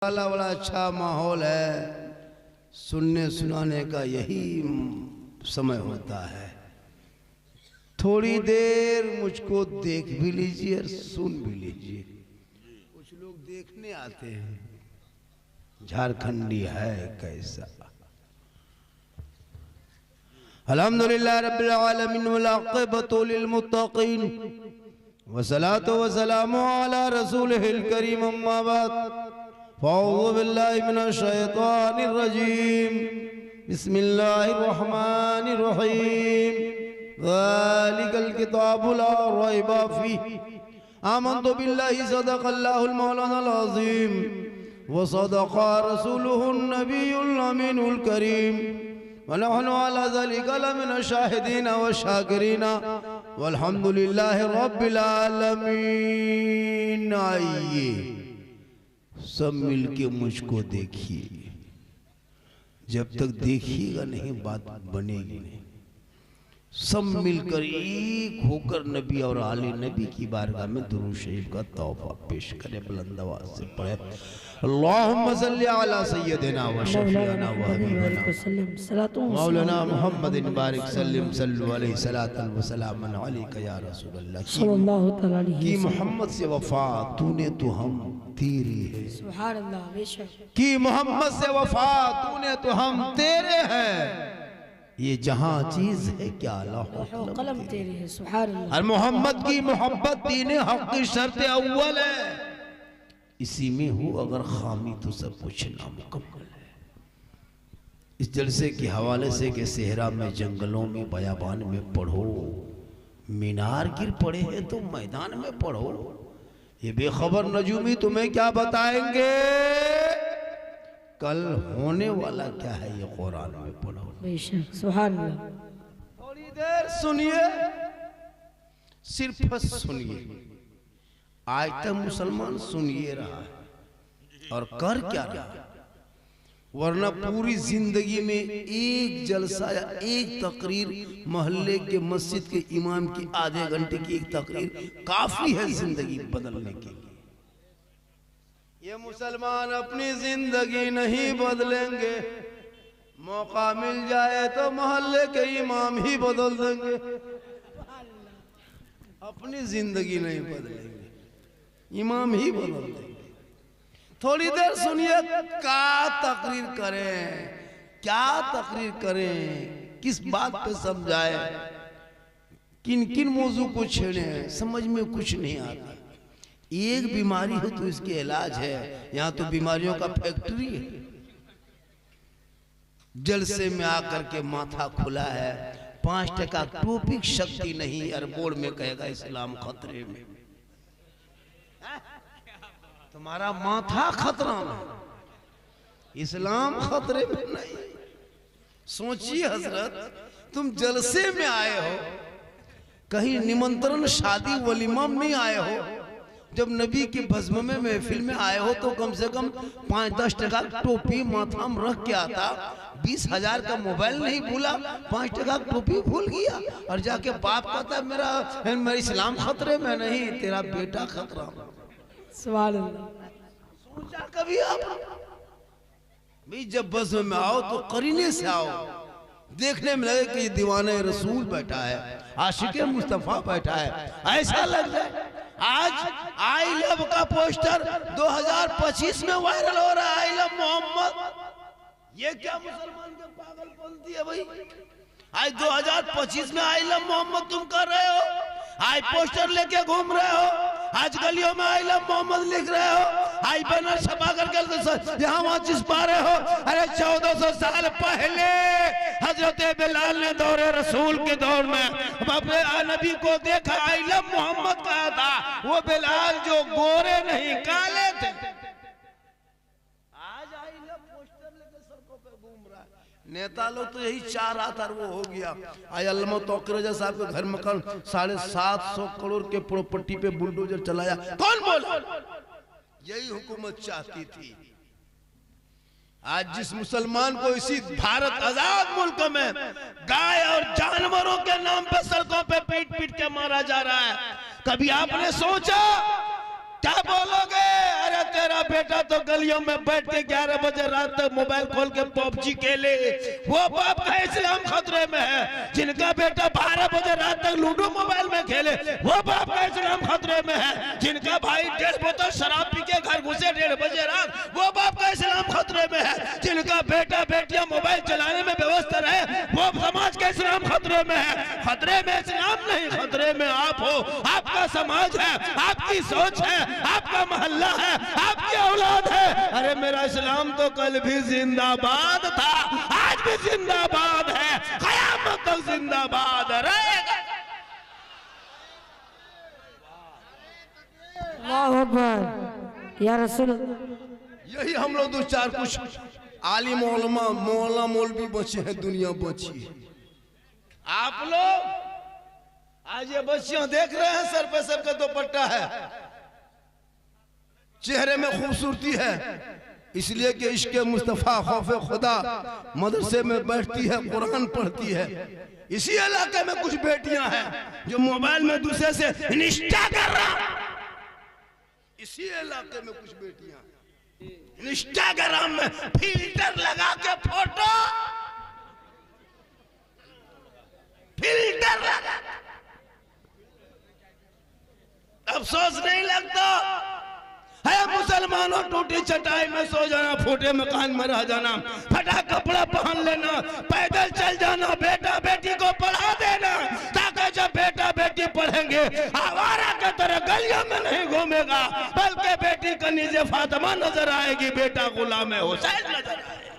वाला बड़ा अच्छा माहौल है, सुनने सुनाने का यही समय होता है। थोड़ी देर मुझको देख भी लीजिए और सुन भी लीजिए। कुछ लोग देखने आते हैं, झारखंडी है कैसा। अल्हम्दुलिल्लाह रब्बिल आलमीन वल आक़िबतु लिल मुत्तक़ीन वस्सलातु वस्सलामु अला रसूलिहिल करीम अम्मा बाद फ़अऊज़ु बिल्लाहि मिनश शैतानिर रजीम बिस्मिल्लाहिर रहमानिर रहीम ज़ालिकल किताबु ला रैबा फ़ीहि आमन्तु बिल्लाहि सदक़ल्लाहुल मौलानाल अज़ीम व सदक़ा रसूलुहुन नबियुल अमीनुल करीम व नहनु अला ज़ालिका लमिनश शाहिदीन व शाकिरीन वल्हम्दुलिल्लाहि रब्बिल आलमीन। आइए सब मिलके मुझको देखिए, जब तक देखिएगा नहीं बात बनेगी नहीं। सब मिलकर एक होकर नबी और आले नबी की बारगाह में दुरूद शरीफ का तोहफा पेश करें। बुलंद आवाज से पढ़े अल्लाहुम्मा सल्ली अला सय्यदिना व शफीअना व हबीबना मौलाना मुहम्मदिन बारिक सल्लिम सल्लु अलैहि सलातन व सलामन अलैका या रसूलल्लाह सल्लल्लाहु तआला अलैहि कि मोहम्मद से वफा तूने तो हम तेरे हैं। सुभान अल्लाह। बेशक कि मोहम्मद से वफा तूने तो हम तेरे हैं। ये जहां चीज है क्या अल्लाह कलम तेरे है। सुभान अल्लाह। और मोहम्मद की मोहब्बत दीन हक की शर्त अव्वल है। इसी में हो अगर खामी तो सब कुछ नामुकम्मल है। इस जलसे के हवाले से कि सेहरा में जंगलों में बयाबान में पढ़ो, मीनार गिर पड़े हैं तो मैदान में पढ़ो। ये बेखबर नजूमी तुम्हें क्या बताएंगे, कल होने वाला क्या है ये कुरान में पढ़ो। बेशक सुभान अल्लाह। थोड़ी देर सुनिए, सिर्फ सुनिए। आज तक मुसलमान सुनिए रहा है और कर क्या रहा है, वरना पूरी जिंदगी में एक जलसा या एक तकरीर मोहल्ले के मस्जिद के इमाम की आधे घंटे की एक तकरीर काफी है जिंदगी बदलने के लिए। ये मुसलमान अपनी जिंदगी नहीं बदलेंगे, मौका मिल जाए तो मोहल्ले के इमाम ही बदल देंगे, अपनी जिंदगी नहीं बदलेंगे, इमाम ही बदल देंगे। थोड़ी देर सुनिए, क्या तकरीर करें, क्या तकरीर करें, किस बात पे समझाए, किन किन मौजू को छेड़े, समझ में कुछ नहीं आता। एक बीमारी हो तो इसके इलाज है, यहाँ तो बीमारियों का फैक्ट्री है। जलसे में आकर के माथा खुला है, 5% टॉपिक शक्ति नहीं और बोर्ड में कहेगा इस्लाम खतरे में। तुम्हारा माथा खतरा में, इस्लाम खतरे में नहीं। सोचिए हजरत, तुम जलसे में आए हो, कहीं निमंत्रण शादी वलीमा में नहीं आए हो। जब नबी की भस्म में महफिल में आए हो तो कम से कम 5-10% टोपी माथा में रख के आता। 20,000 का मोबाइल नहीं भूला, 5% टोपी भूल गया और जाके बाप कहता मेरा इस्लाम खतरे में नहीं, तेरा बेटा खतरा में। सुभान अल्लाह। सोचा कभी आप भी जब बज़्म में आओ तो करीने से आओ, देखने में लगे कि ये दीवाने रसूल बैठा है, आशिके मुस्तफा बैठा है, ऐसा लग जाए। आज आई लव का पोस्टर 2025 में वायरल हो रहा है, आई लव मोहम्मद। ये क्या मुसलमान के पागलपंती है भाई। आज 2025 में आई लव मोहम्मद तुम कर रहे हो, आज पोस्टर लेके घूम रहे हो, आज गलियों में आई लव मोहम्मद लिख रहे हो, आज बैनर छपा करके यहाँ वहां चिपका रहे हो। अरे 1400 साल पहले हजरत बिलाल ने दौरे रसूल के दौर में नबी को देखा, आई लव मोहम्मद कहा था। वो बिलाल जो गोरे नहीं काले थे, आज आई लव पोस्टर लेके सड़कों पे घूम रहा है। नेता लोग तो यही चाह रहा था, वो हो गया। आज अल्लामा तौकीर रजा साहब के घर में 750 करोड़ के प्रॉपर्टी पे बुलडोजर चलाया, कौन बोला? यही हुकूमत चाहती थी। आज जिस मुसलमान को इसी भारत आजाद मुल्क में गाय और जानवरों के नाम पे सड़कों पे पीट पीट के मारा जा रहा है, कभी आपने सोचा क्या बोलोगे? अरे तेरा बेटा तो गलियों में बैठ के 11 बजे रात तक मोबाइल खोल के पबजी खेले, वो बाप का इस्लाम खतरे में है। जिनका बेटा 12 बजे रात तक लूडो मोबाइल में खेले, वो बाप का इस्लाम खतरे में है। जिनका भाई 1.5 बोतल शराब पी के घर घुसे 1.5 बजे रात, वो बाप का इस्लाम खतरे में है। जिनका बेटा बेटियां मोबाइल चलाने में व्यस्त रहे, वो समाज का इस्लाम खतरे में है। खतरे में इस्लाम नहीं, खतरे में आप हो। आपका समाज है, आपकी सोच है, आपका मोहल्ला है, आपकी औलाद है। अरे मेरा इस्लाम तो कल भी जिंदाबाद था, आज भी जिंदाबाद है, क़यामत तक जिंदाबाद रहेगा। अल्लाहु अकबर या रसूल। यही हम लोग दो चार कुछ आलिम उलमा मौला मौलवी बचे हैं, दुनिया बची है। आप लोग आज ये बच्चियां देख रहे हैं, सर पे सर का दुपट्टा है, चेहरे में खूबसूरती है, इसलिए कि इश्क मुस्तफा खौफ खुदा मदरसे में बैठती है, कुरान पढ़ती है। इसी इलाके में कुछ बेटियां हैं जो मोबाइल में दूसरे से निष्ठा कर रहा, इसी इलाके में कुछ बेटियां इंस्टाग्राम में फिल्टर लगा के फोटो, फिल्टर लगा, अफसोस नहीं लगता है मुसलमानों? टूटी चटाई में सो जाना, फूटे मकान में रह जाना, फटा कपड़ा पहन लेना, पैदल चल जाना, बेटा बेटी को पढ़ा देना, ताकि जब बेटा बेटी पढ़ेंगे आवारा के तरह गलियों में नहीं घूमेगा, बल्कि बेटी का नीचे फातिमा नजर आएगी, बेटा गुलाम हुसैन नजर आएगा।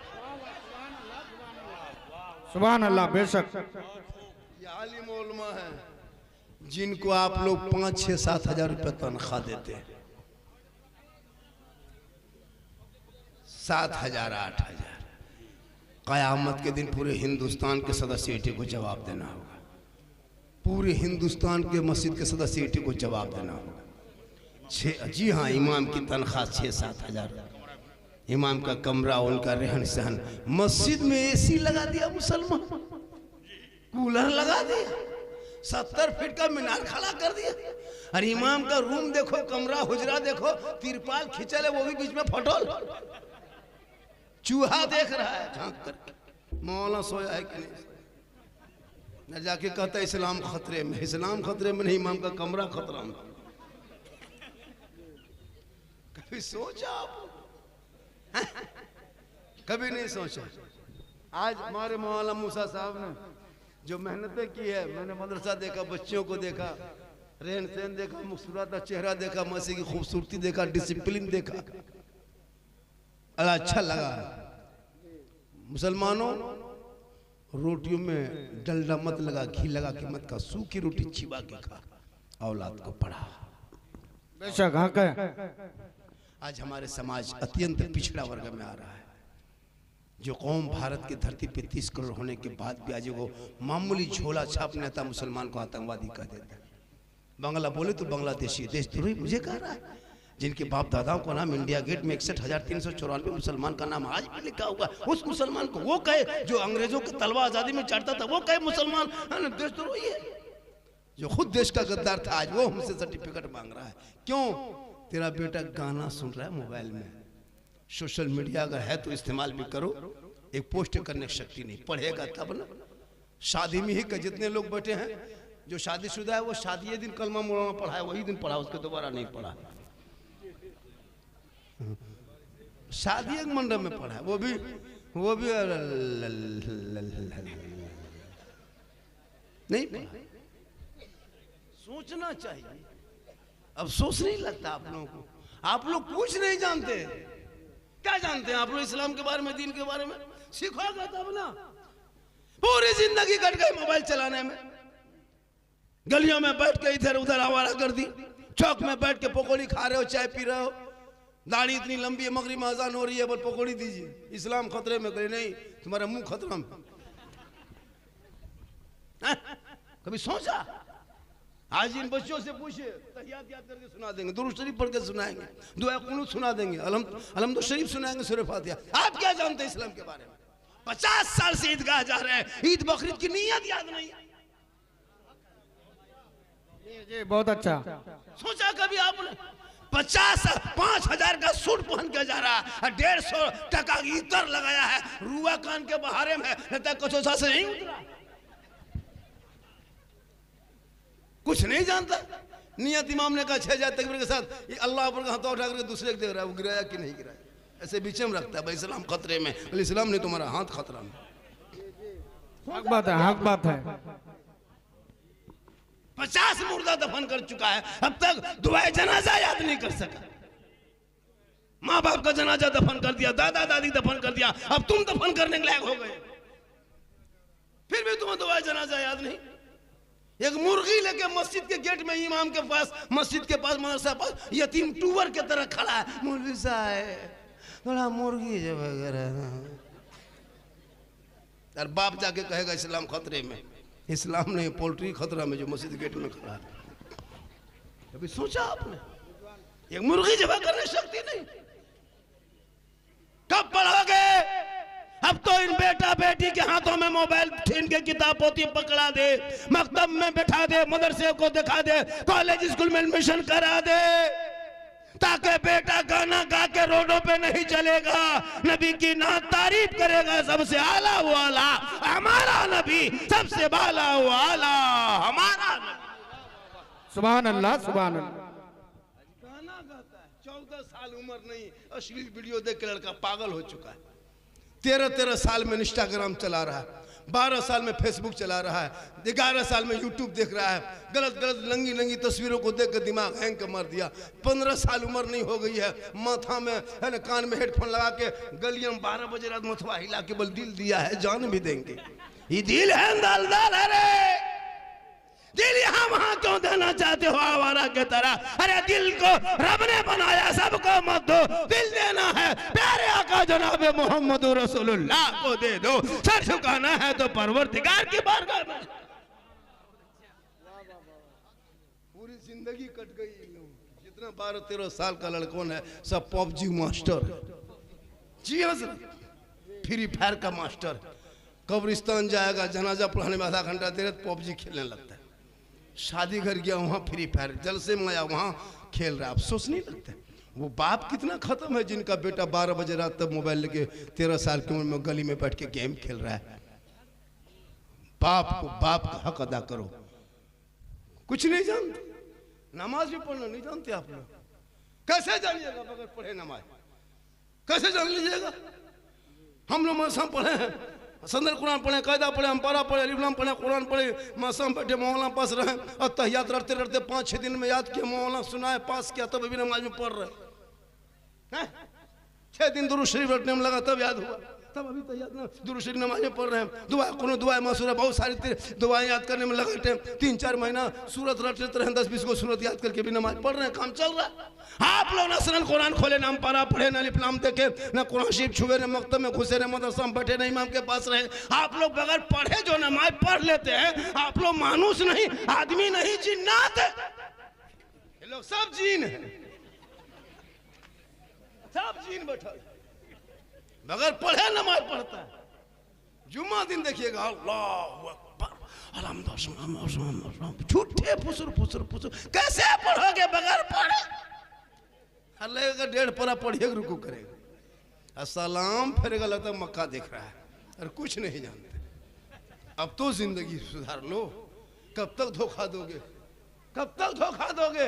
सुभान अल्लाह। बेशक ये आलिम उलमा है जिनको आप लोग 5, 6, 7 हजार रुपये तनख्वाह देते हैं, 7 हजार 8 हजार। क़यामत के दिन पूरे हिंदुस्तान के सदस्यटी को जवाब देना होगा, पूरे हिंदुस्तान के मस्जिद के सदस्यटी को जवाब देना होगा। जी हाँ, इमाम की तनख्वाह 6-7 हजार, इमाम का कमरा, उनका रहन सहन। मस्जिद में एसी लगा दिया मुसलमान, कूलर लगा दिया, 70 फीट का मीनार खड़ा कर दिया। अरे इमाम का रूम देखो, कमरा हुजरा देखो, तिरपाल खिंचल है, वो भी बीच में फटोल, चूहा देख रहा है झांक करके, मौला सोया है कि नहीं। न जाके कहता इस्लाम खतरे में, इस्लाम खतरे में नहीं, इमाम का कमरा खतरा में। कभी सोचा आप? कभी नहीं सोचा। आज हमारे मौलाना मूसा साहब ने जो मेहनतें की है, मैंने मदरसा देखा, बच्चियों को देखा, रहन सहन देखा, मुस्कुराता चेहरा देखा, मसीह की खूबसूरती देखा, डिसिप्लिन देखा, अच्छा लगा। मुसलमानों, रोटियों में डलडा मत लगा, घी लगा के मत खा, सूखी रोटी चिबा के खा, औलाद को पढ़ा। बेशक हाँ कह। आज हमारे समाज अत्यंत पिछड़ा वर्ग में आ रहा है। जो कौम भारत की धरती पे 30 करोड़ होने के बाद भी आज वो मामूली झोला छाप नेता मुसलमान को आतंकवादी कह देता है। बांग्ला बोले तो बांग्लादेशी, देशद्रोही मुझे कह रहा है। जिनके बाप दादाओं का नाम इंडिया गेट में 61,394 मुसलमान का नाम आज भी लिखा हुआ, उस मुसलमान को वो कहे जो अंग्रेजों की तलवार आजादी में चढ़ता था, वो कहे मुसलमान देशद्रोही है। जो खुद देश का गद्दार था, आज वो हमसे सर्टिफिकेट मांग रहा है। क्यों? तेरा बेटा गाना सुन रहा है मोबाइल में, सोशल मीडिया अगर है तो इस्तेमाल भी करो, एक पोस्ट करने की शक्ति नहीं, पढ़ेगा तब ना। शादी में ही जितने लोग बैठे हैं, जो शादीशुदा है वो शादी दिन कलमा मौलाना पढ़ा है, वही दिन पढ़ा, उसके दोबारा नहीं पढ़ा। शादी एक मंडप में पढ़ा है, वो भी नहीं पढ़ा। सोचना चाहिए। अफसोस नहीं लगता आप लोगों को? आप लोग कुछ नहीं जानते। क्या जानते हैं आप लोग इस्लाम के बारे में, दीन के बारे में? सीखोगे तब ना। पूरी जिंदगी कट गई मोबाइल चलाने में, गलियों में बैठ के इधर उधर आवारा कर दी, चौक में बैठ के पकौड़ी खा रहे हो, चाय पी रहे हो, दाढ़ी इतनी लंबी है, मगरिब में अजान हो रही है, बस पकौड़ी दीजिए। इस्लाम खतरे में? कहीं नहीं, तुम्हारा मुंह खतरा में। कभी सोचा? आज इन बच्चों से पूछिए, तहियात याद करके सुना देंगे, दुरूद शरीफ पढ़ के सुनाएंगे, दुआ कुनूत सुना देंगे, अलहम्दुलिल्लाह शरीफ सुनाएंगे, सूरह फातिहा। आप क्या जानते हैं इस्लाम के बारे में? 50 साल से ईदगाह जा रहे हैं, ईद बकरीद की नियत याद नहीं है। जी बहुत अच्छा। सोचा कभी आपने? 5,000 का सूट पहन के जा रहा है, 150 टका की इतर लगाया है, रुआ कान के बहारे में लगता है कचौसा से नहीं उतरा, कुछ नहीं जानता। नियत इमाम ने कहा 6,000 तकबीर के साथ ये अल्लाह पर हाथ उठा करके दूसरे को दे रहा है, वो गिराया कि नहीं गिराया, ऐसे बीच में रखता है भाई इस्लाम खतरे में, बोले इस्लाम नहीं तुम्हारा हाथ खतरा में। हक बात है, हक बात है। 50 मुर्दा दफन कर चुका है, अब तक दुआए जनाजा याद नहीं कर सका। माँ बाप का जनाजा दफन कर दिया, दादा दादी दफन कर दिया, अब तुम दफन करने के लायक हो गए, फिर भी तुम्हें दुआए जनाजा याद नहीं। एक मुर्गी लेके मस्जिद के गेट में इमाम के पास, मस्जिद के पास, मदरसा पास यतीम टूवर के तरह खड़ा है, मौलवी साहब थोड़ा मुर्गी जो वगैरह, और बाप जाके कहेगा इस्लाम खतरे में, इस्लाम नहीं पोल्ट्री खतरा में जो मस्जिद गेट में खड़ा है। कभी सोचा आपने एक मुर्गी जबा करने शक्ति नहीं, कब पढ़ोगे? अब तो इन बेटा बेटी के हाथों में मोबाइल छीन के किताब पोती पकड़ा दे, मकतब में बैठा दे, मदरसे को दिखा दे, कॉलेज स्कूल में एडमिशन करा दे, ताकि बेटा गाना गा के रोडों पे नहीं चलेगा, नबी की नात तारीफ करेगा, सबसे आला वो आला हमारा नबी, सबसे बाला वो आला हमारा नबी। सुभान अल्लाह, सुभान अल्लाह। गाना गाता है, 14 साल उम्र नहीं, अश्लील वीडियो देख के लड़का पागल हो चुका है, 13 साल में इंस्टाग्राम चला रहा है, 12 साल में फेसबुक चला रहा है, 11 साल में यूट्यूब देख रहा है, गलत गलत नंगी नंगी तस्वीरों को देख कर दिमाग हैंग कर मार दिया। 15 साल उम्र नहीं हो गई है, माथा में है ना, कान में हेडफोन लगा के गलियों में 12 बजे रात मथुआ हिला के बोल दिल दिया है जान भी देंगे, ये दिल है दालदार, अरे दिल यहाँ वहां क्यों देना चाहते हो आवारा के तरह? अरे दिल को रब ने बनाया, सबको मत दो, दिल देना है प्यारे आका जनाब मोहम्मद रसूलुल्लाह को दे दो, सर झुकाना है तो परवरदिगार की बारगाह में। पूरी जिंदगी कट गई, जितना 12-13 साल का लड़कों है सब पबजी मास्टर है, जी हाँ फ्री फायर का मास्टर, कब्रिस्तान जाएगा जनाजा पढ़ाने में आधा घंटा देर पबजी खेलने लगता है, शादी घर गया वहाँ फ्री फायर, जलसे में आया वहाँ खेल रहा है, अफसोस नहीं लगता? वो बाप कितना खत्म है जिनका बेटा 12 बजे रात तक मोबाइल लेके 13 साल की उम्र में गली में बैठ के गेम खेल रहा है। बाप को बाप का हक अदा करो। कुछ नहीं जानते, नमाज भी पढ़ना नहीं जानते आप लोग, कैसे जानिएगा बगैर पढ़े नमाज, कैसे जान लीजिएगा? हम लोग मौसम पढ़े हैं, संदर कुरान पढ़े, कायदा पढ़े, अम्पारा पढ़े, अलिफ्लाम पढ़े, कुरान पढ़े, मौसम बैठे मौलाना पास रहे और तहियात रटते रटते 5-6 दिन में याद किया, मौलाना सुनाए, पास किया, तब अभी नमाज में पढ़ रहे हैं। 6 दिन दुरूद शरीफ रटने में लगा तब याद हुआ, तब अभी तहियात दुरूद शरीफ नमाज में पढ़ रहे हैं। दुआ कोनो दुआ मासूरा, बहुत सारी दुआएं याद करने में लगाते हैं, 3-4 महीना सूरत रट लेते रहे, 10-20 को सूरत याद करके भी नमाज पढ़ रहे हैं, काम चल रहा है। आप लोग ना सरन कुरान खोले, ना पारा पढ़े, ना अलिफ लाम देखे, ना कुरान शरीफ छुए, ना मकतब में घुसे, ना मदरसा में बैठे, ना इमाम के पास रहे। आप लोग बगैर पढ़े जो नमाज पढ़ लेते हैं, आप लोग मानुस नहीं, आदमी नहीं, जिन्नात है। ये लोग सब जीन है, सब जीन बैठा बगैर पढ़े नमाज पढ़ता है। जुम्मा दिन देखिएगा अल्लाह अकबर, झूठे फुसुर फुसुर फुसुर, कैसे पढ़ोगे बगैर पढ़े? लगेगा 1.5 पारा पढ़िए रुकू करेगा, सलाम फिरेगा, लगता मक्का देख रहा है और कुछ नहीं जानते। अब तो जिंदगी सुधार लो, कब तक धोखा दोगे, कब तक धोखा दोगे?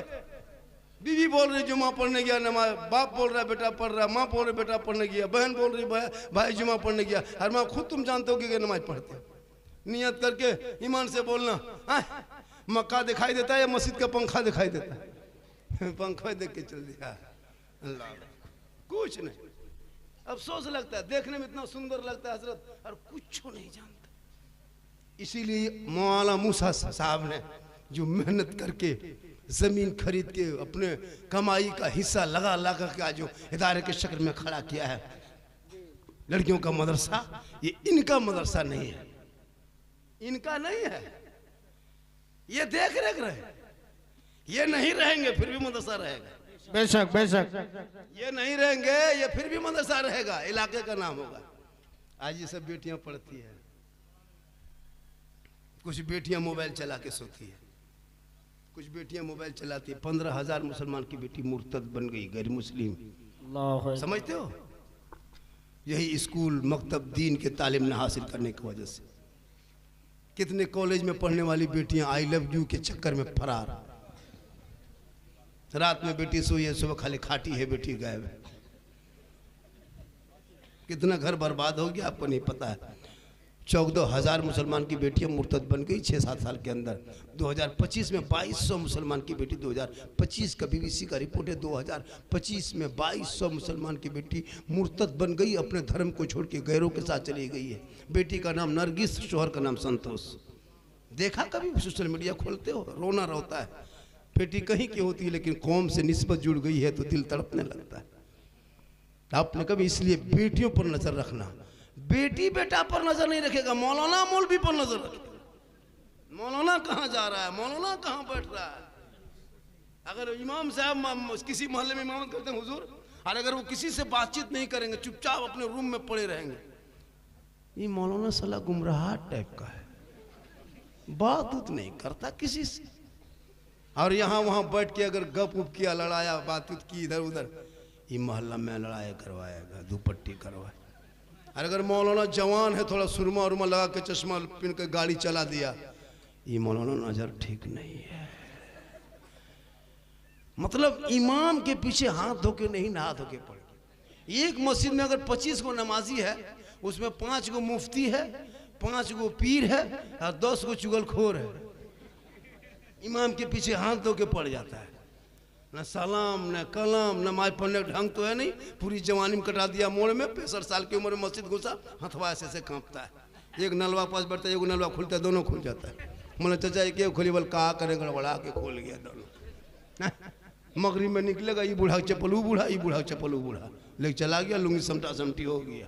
बीवी बोल रही जुमा पढ़ने गया नमाज, बाप बोल रहा है बेटा पढ़ रहा है, माँ बोल रही बेटा पढ़ने गया, बहन बोल रही भाई जुमा पढ़ने गया, हर माँ खुद तुम जानते हो कि नमाज पढ़ते हो। नियत करके ईमान से बोलना, मक्का दिखाई देता है या मस्जिद का पंखा दिखाई देता है? पंखा देख के चल दिया, अल्लाह कुछ नहीं। अफसोस लगता है, देखने में इतना सुंदर लगता है हजरत, और कुछ नहीं जानता। इसीलिए मौलाना मूसा साहब ने जो मेहनत करके जमीन खरीद के अपने कमाई का हिस्सा लगा लगा के आज जो इदारे के शक्ल में खड़ा किया है, लड़कियों का मदरसा, ये इनका मदरसा नहीं है, इनका नहीं है, ये देख रेख रहे, ये नहीं रहेंगे फिर भी मदरसा रहेगा। बेशक बेशक, ये नहीं रहेंगे, ये फिर भी मदरसा रहेगा, इलाके का नाम होगा। आज ये सब बेटियां पढ़ती है, कुछ बेटियां मोबाइल चला के सोती है, कुछ बेटियां मोबाइल चलाती है, 15,000 मुसलमान की बेटी मुर्तद बन गई, गैर मुस्लिम। समझते हो? यही स्कूल मकतब दीन के तालीम न हासिल करने की वजह से। कितने कॉलेज में पढ़ने वाली बेटियां आई लव यू के चक्कर में फरार। रात में बेटी सोई है, सुबह खाली खाटी है, बेटी गायब है। कितना घर बर्बाद हो गया आपको नहीं पता है। 14,000 मुसलमान की बेटियां मुर्तद बन गई 6-7 साल के अंदर। 2025 में 2200 मुसलमान की बेटी, 2025 का BBC का रिपोर्ट है, 2025 में 2200 मुसलमान की बेटी मुर्तद बन गई, अपने धर्म को छोड़ के गैरों के साथ चली गई है। बेटी का नाम नरगिस, शोहर का नाम संतोष। देखा कभी सोशल मीडिया खोलते हो? रोना रोता है। बेटी कहीं की होती है लेकिन कौम से निस्बत जुड़ गई है तो दिल तड़पने लगता है। आपने कभी इसलिए बेटियों पर नजर रखना, बेटी बेटा पर नजर नहीं रखेगा, मौलाना मौलवी पर नजर रखेगा। मौलाना कहाँ जा रहा है, मौलाना कहाँ बैठ रहा है। अगर इमाम साहब किसी मोहल्ले में इमामत करते हैं हुजूर, और अगर वो किसी से बातचीत नहीं करेंगे, चुपचाप अपने रूम में पड़े रहेंगे, ये मौलाना साला गुमराह टाइप का है, बात उत नहीं करता किसी से। और यहाँ वहाँ बैठ के अगर गप उप किया, लड़ाया, बातचीत की इधर उधर, ये मोहल्ला में लड़ाया करवाएगा, दुपट्टी करवाए। और अगर मौलाना जवान है, थोड़ा सुरमा उरमा लगा के चश्मा पहन के गाड़ी चला दिया, ये मौलाना नजर ठीक नहीं है। मतलब इमाम के पीछे हाथ धो के नहीं, नहा धो के पड़े। एक मस्जिद में अगर 25 गो नमाजी है, उसमें 5 गो मुफ्ती है, 5 गो पीर है और 10 गो चुगलखोर है। इमाम के पीछे हाथ धो के पड़ जाता है। न सलाम न कलाम, नमाज पढ़ने का ढंग तो है नहीं। पूरी जवानी में कटा दिया मोड़ में, 65 साल की उम्र में मस्जिद घुसा, हथवा ऐसे कांपता है। एक नलवा पास बैठता है, एक नलवा खुलता है, दोनों खुल जाता है। मैंने चाचा एक खोली, बोल कहा करें, गड़बड़ा के खोल गया दोनों। मगरिब में निकलेगा, ये बूढ़ा चप्पल वो बूढ़ा, ये बूढ़ा चप्पल वो बूढ़ा, लेकिन चला गया, लुंगी समटा समटी हो गया।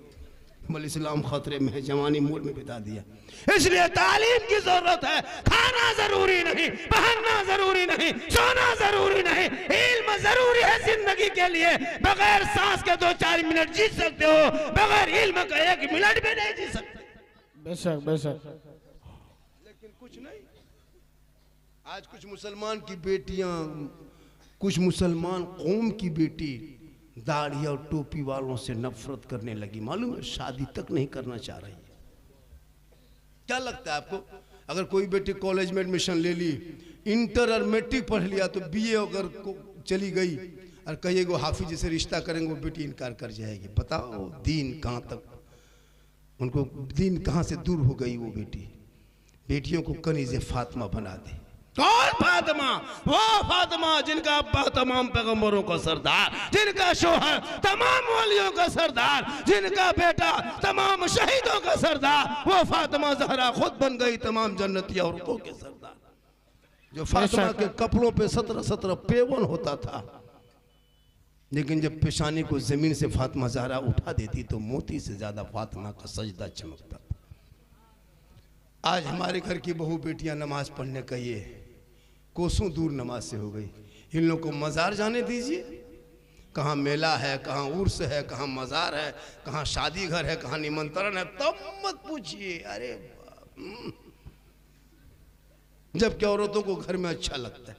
बोल इस्लाम खतरे में है, जवानी मोड़ में बिता दिया। इसलिए तालीम की जरूरत है। खाना जरूरी नहीं, पहनना जरूरी नहीं, सोना जरूरी नहीं, इल्म जरूरी है जिंदगी के लिए। बगैर सांस के 2-4 मिनट जी सकते हो, बगैर इल्म का 1 मिनट भी नहीं जी सकते। बेशक बेशक। लेकिन कुछ नहीं। आज कुछ मुसलमान की बेटियां, कुछ मुसलमान कौम की बेटी दाढ़ी और टोपी वालों से नफरत करने लगी। मालूम है, शादी तक नहीं करना चाह रही है। क्या लगता है आपको, अगर कोई बेटी कॉलेज में एडमिशन ले ली, इंटर और मैट्रिक पढ़ लिया, तो BA अगर चली गई और कहिए वो हाफिज से रिश्ता करेंगे, वो बेटी इनकार कर जाएगी। बताओ दीन कहाँ तक, उनको दीन कहाँ से दूर हो गई वो बेटी। बेटियों को कनीज़े फातिमा बना दी। कौन फातिमा? वो फातिमा जिनका अब्बा तमाम पैगंबरों का सरदार, जिनका शोहर तमाम वलियों का सरदार, जिनका बेटा तमाम शहीदों का सरदार। वो फातिमा ज़हरा खुद बन गई तमाम जन्नती औरतों के सरदार। जो फातिमा के कपड़ों पे 17 पेवन होता था, लेकिन जब पेशानी को जमीन से फातिमा ज़हरा उठा देती तो मोती से ज्यादा फातिमा का सजदा चमकता था। आज हमारे घर की बहू बेटियां नमाज पढ़ने का ये कोसों दूर नमाज से हो गई। इन लोगों को मज़ार जाने दीजिए, कहाँ मेला है, कहाँ उर्स है, कहाँ मज़ार है, कहाँ शादी घर है, कहाँ निमंत्रण है, तब मत पूछिए। अरे जबकि औरतों को घर में अच्छा लगता है।